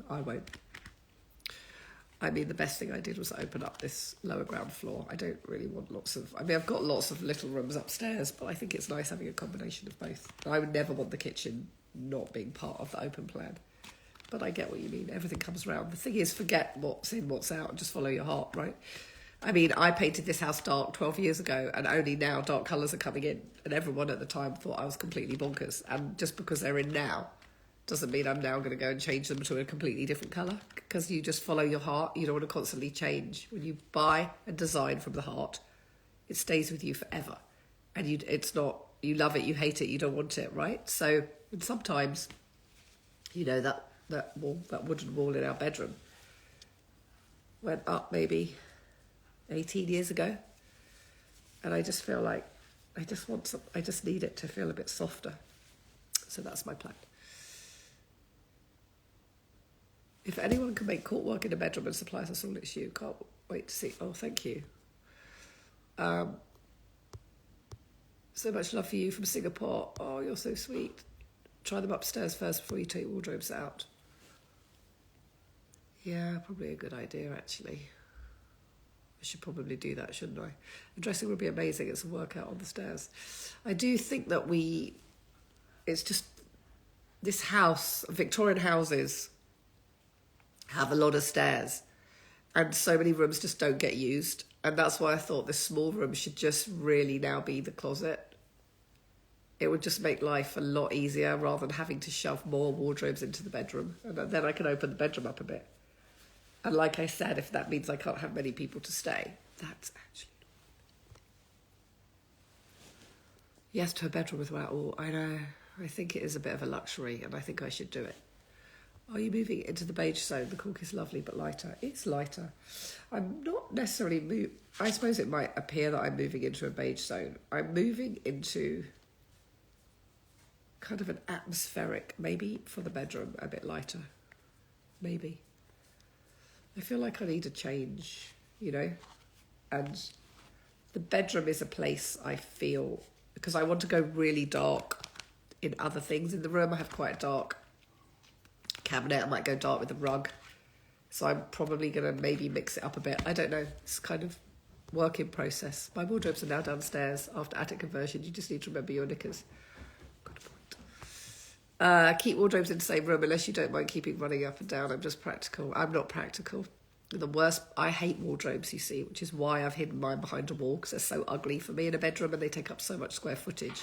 I won't. I mean, the best thing I did was open up this lower ground floor. I don't really want I've got lots of little rooms upstairs, but I think it's nice having a combination of both. I would never want the kitchen not being part of the open plan. But I get what you mean. Everything comes around. The thing is, forget what's in, what's out, and just follow your heart, right? I mean, I painted this house dark 12 years ago, and only now dark colours are coming in. And everyone at the time thought I was completely bonkers. And just because they're in now doesn't mean I'm now going to go and change them to a completely different colour because you just follow your heart. You don't want to constantly change. When you buy and design from the heart, it stays with you forever. And it's not, you love it, you hate it, you don't want it, right? So and sometimes, that wooden wall in our bedroom went up maybe 18 years ago. And I just feel like I just need it to feel a bit softer. So that's my plan. If anyone can make cork work in a bedroom and supplies us all, it's you. Can't wait to see. Oh, thank you. So much love for you from Singapore. Oh, you're so sweet. Try them upstairs first before you take wardrobes out. Yeah, probably a good idea, actually. I should probably do that, shouldn't I? The dressing would be amazing. It's a workout on the stairs. I do think that it's just, this house, Victorian houses have a lot of stairs and so many rooms just don't get used. And that's why I thought this small room should just really now be the closet. It would just make life a lot easier rather than having to shove more wardrobes into the bedroom. And then I can open the bedroom up a bit. And like I said, if that means I can't have many people to stay, that's actually... Yes, to a bedroom without all. I know. I think it is a bit of a luxury, and I think I should do it. Are you moving into the beige zone? The cork is lovely, but lighter. It's lighter. I'm not necessarily... I suppose it might appear that I'm moving into a beige zone. I'm moving into kind of an atmospheric, maybe for the bedroom, a bit lighter. Maybe. I feel like I need a change, you know? And the bedroom is a place I feel... Because I want to go really dark in other things in the room. I have quite a dark cabinet. I might go dark with the rug. So I'm probably going to maybe mix it up a bit. I don't know. It's kind of work in process. My wardrobes are now downstairs after attic conversion. You just need to remember your knickers. Good point. Keep wardrobes in the same room unless you don't mind keeping running up and down. I'm just practical. I'm not practical. The worst, I hate wardrobes, you see, which is why I've hidden mine behind a wall, because they're so ugly for me in a bedroom and they take up so much square footage.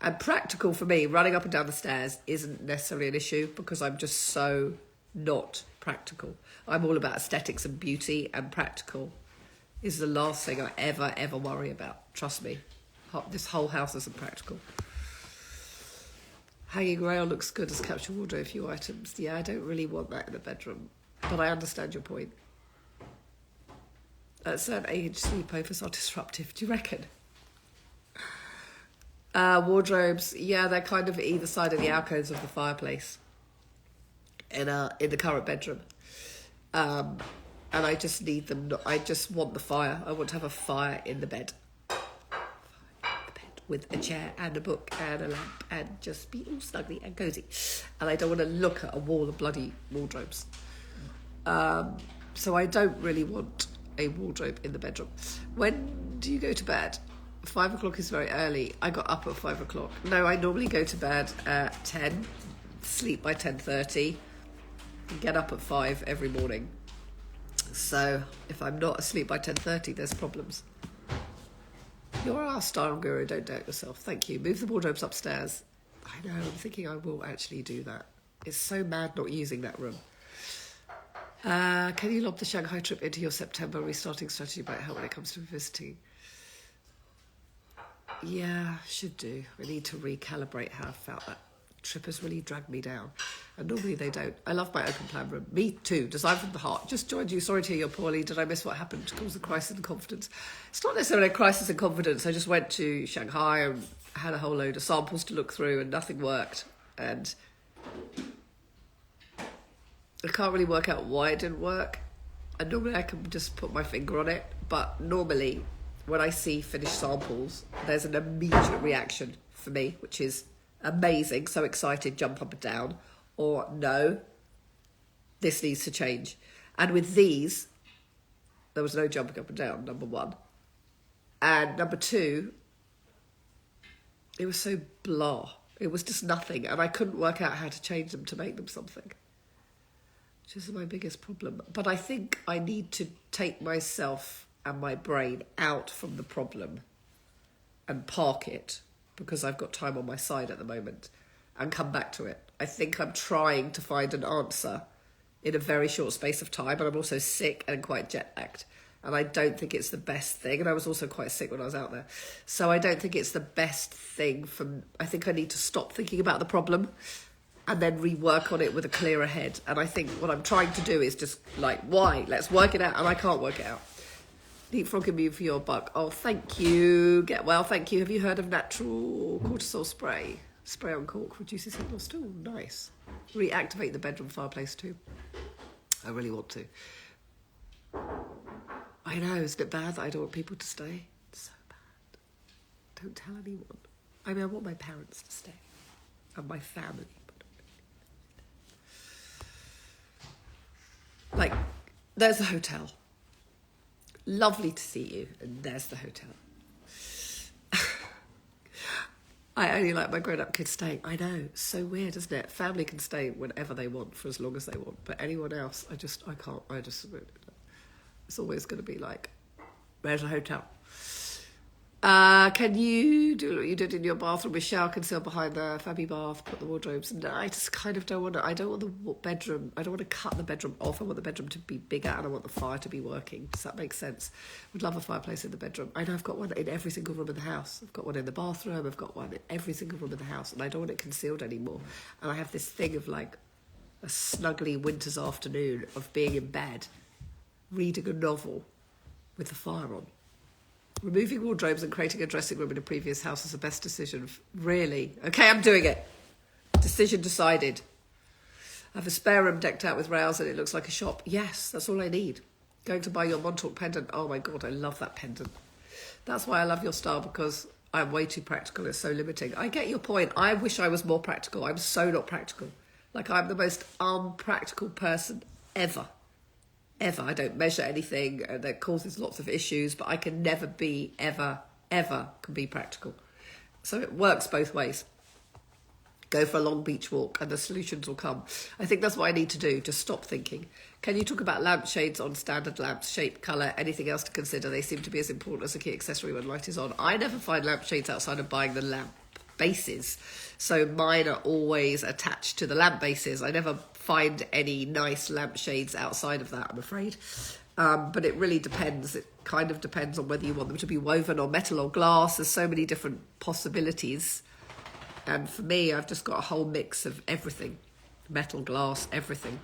And practical for me, running up and down the stairs isn't necessarily an issue because I'm just so not practical. I'm all about aesthetics and beauty, and practical is the last thing I ever worry about. Trust me, this whole house isn't practical. Hanging rail looks good as capsule wardrobe, a few items. Yeah, I don't really want that in the bedroom, but I understand your point. At a certain age, sleepovers are disruptive. Do you reckon? Wardrobes, yeah, they're kind of either side of the alcoves of the fireplace in the current bedroom. And I just need them. I just want the fire. I want to have a fire in the bed. With a chair and a book and a lamp and just be all snuggly and cosy. And I don't want to look at a wall of bloody wardrobes. So I don't really want a wardrobe in the bedroom. When do you go to bed? 5 o'clock is very early. I got up at 5 o'clock. No, I normally go to bed at 10, sleep by 10:30, get up at 5 every morning. So if I'm not asleep by 10:30, there's problems. You're our style guru, don't doubt yourself. Thank you. Move the wardrobes upstairs. I know, I'm thinking I will actually do that. It's so mad not using that room. Can you lob the Shanghai trip into your September restarting strategy might help when it comes to visiting? Yeah, should do. I need to recalibrate how I felt. That trip has really dragged me down. And normally they don't. I love my open plan room. Me too. Designed from the heart. Just joined you. Sorry to hear you're poorly. Did I miss what happened to cause a crisis in confidence? It's not necessarily a crisis in confidence. I just went to Shanghai and had a whole load of samples to look through and nothing worked. And I can't really work out why it didn't work. And normally I can just put my finger on it. But normally when I see finished samples, there's an immediate reaction for me, which is amazing, so excited, jump up and down, or no, this needs to change. And with these, there was no jumping up and down, number one. And number two, it was so blah. It was just nothing, and I couldn't work out how to change them to make them something, which is my biggest problem. But I think I need to take myself and my brain out from the problem and park it, because I've got time on my side at the moment, and come back to it. I think I'm trying to find an answer in a very short space of time, and I'm also sick and quite jet-lagged, and I don't think it's the best thing, and I was also quite sick when I was out there, so I don't think it's the best thing I think I need to stop thinking about the problem and then rework on it with a clearer head. And I think what I'm trying to do is just like, why? Let's work it out, and I can't work it out. Deep frog immune for your buck. Oh, thank you. Get well, thank you. Have you heard of natural cortisol spray? Spray on cork reduces heat loss too. Nice. Reactivate the bedroom fireplace too. I really want to. I know, isn't it bad that I don't want people to stay? It's so bad. Don't tell anyone. I mean, I want my parents to stay. And my family. Like, there's a hotel. Lovely to see you, and there's the hotel. I only like my grown-up kids staying. I know, so weird, isn't it? Family can stay whenever they want for as long as they want, but anyone else, I can't. It's always going to be like, where's the hotel? Can you do what you did in your bathroom with shower conceal behind the Fabby bath, put the wardrobes? No, I just kind of don't want to, I don't want the bedroom, I don't want to cut the bedroom off. I want the bedroom to be bigger and I want the fire to be working. Does that make sense? Would love a fireplace in the bedroom. I know I've got one in every single room in the house. I've got one in the bathroom, I've got one in every single room in the house, and I don't want it concealed anymore. And I have this thing of like a snuggly winter's afternoon of being in bed, reading a novel with the fire on. Removing wardrobes and creating a dressing room in a previous house is the best decision. Really? Okay, I'm doing it. Decision decided. I have a spare room decked out with rails and it looks like a shop. Yes, that's all I need. Going to buy your Montauk pendant. Oh my God, I love that pendant. That's why I love your style, because I'm way too practical. It's so limiting. I get your point. I wish I was more practical. I'm so not practical. Like, I'm the most unpractical person ever. Ever. I don't measure anything, and that causes lots of issues, but I can never be, ever can be practical. So it works both ways. Go for a long beach walk and the solutions will come. I think that's what I need to do, just stop thinking. Can you talk about lampshades on standard lamps, shape, colour, anything else to consider? They seem to be as important as a key accessory when light is on. I never find lampshades outside of buying the lamp bases. So mine are always attached to the lamp bases. I never find any nice lampshades outside of that, I'm afraid. But it really depends. It kind of depends on whether you want them to be woven or metal or glass. There's so many different possibilities. And for me, I've just got a whole mix of everything. Metal, glass, everything.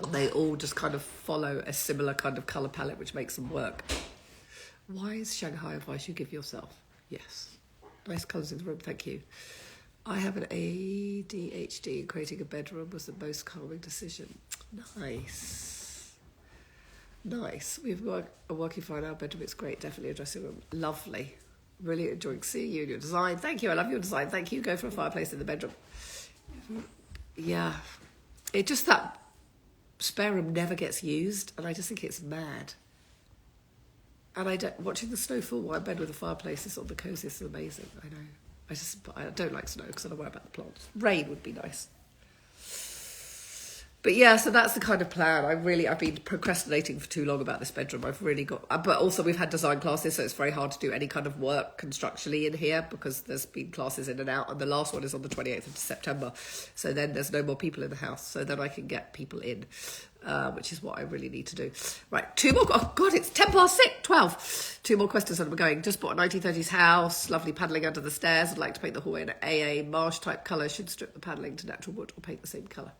And they all just kind of follow a similar kind of colour palette, which makes them work. Why is Shanghai advice you give yourself? Yes. Nice colours in the room, thank you. I have an ADHD, and creating a bedroom was the most calming decision. Nice. Nice. We've got a working fine our bedroom. It's great. Definitely a dressing room. Lovely. Really enjoying seeing you and your design. Thank you. I love your design. Thank you. Go for a fireplace in the bedroom. Yeah. It just, that spare room never gets used, and I just think it's mad. And watching the snow fall while in bed with a fireplace is sort of the coziest and amazing. I know. I don't like snow because I don't worry about the plants. Rain would be nice. But yeah, so that's the kind of plan. I've been procrastinating for too long about this bedroom. I've really got, but also we've had design classes, so it's very hard to do any kind of work constructionally in here because there's been classes in and out, and the last one is on the 28th of September. So then there's no more people in the house. So then I can get people in, which is what I really need to do. Right, two more. Oh God, it's 12. Two more questions and I'm going. Just bought a 1930s house. Lovely paneling under the stairs. I'd like to paint the hallway in an AA marsh type colour. Should strip the paneling to natural wood or paint the same colour.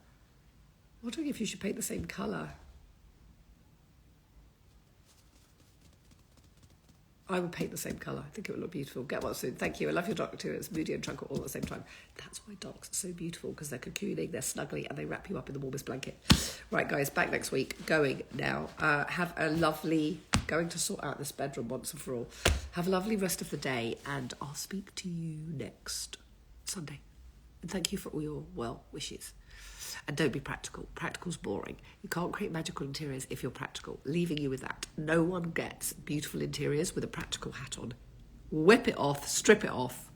I'm wondering if you should paint the same colour. I would paint the same colour. I think it would look beautiful. Get well soon. Thank you. I love your dark too. It's moody and tranquil all at the same time. That's why dogs are so beautiful, because they're cocooning, they're snuggly, and they wrap you up in the warmest blanket. Right, guys, back next week. Going now. Have a lovely... Going to sort out this bedroom once and for all. Have a lovely rest of the day, and I'll speak to you next Sunday. And thank you for all your well wishes. And don't be practical. Practical's boring. You can't create magical interiors if you're practical. Leaving you with that. No one gets beautiful interiors with a practical hat on. Whip it off, strip it off,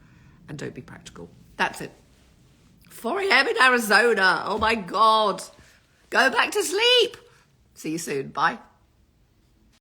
and don't be practical. That's it. 4 a.m. in Arizona. Oh my God. Go back to sleep. See you soon. Bye.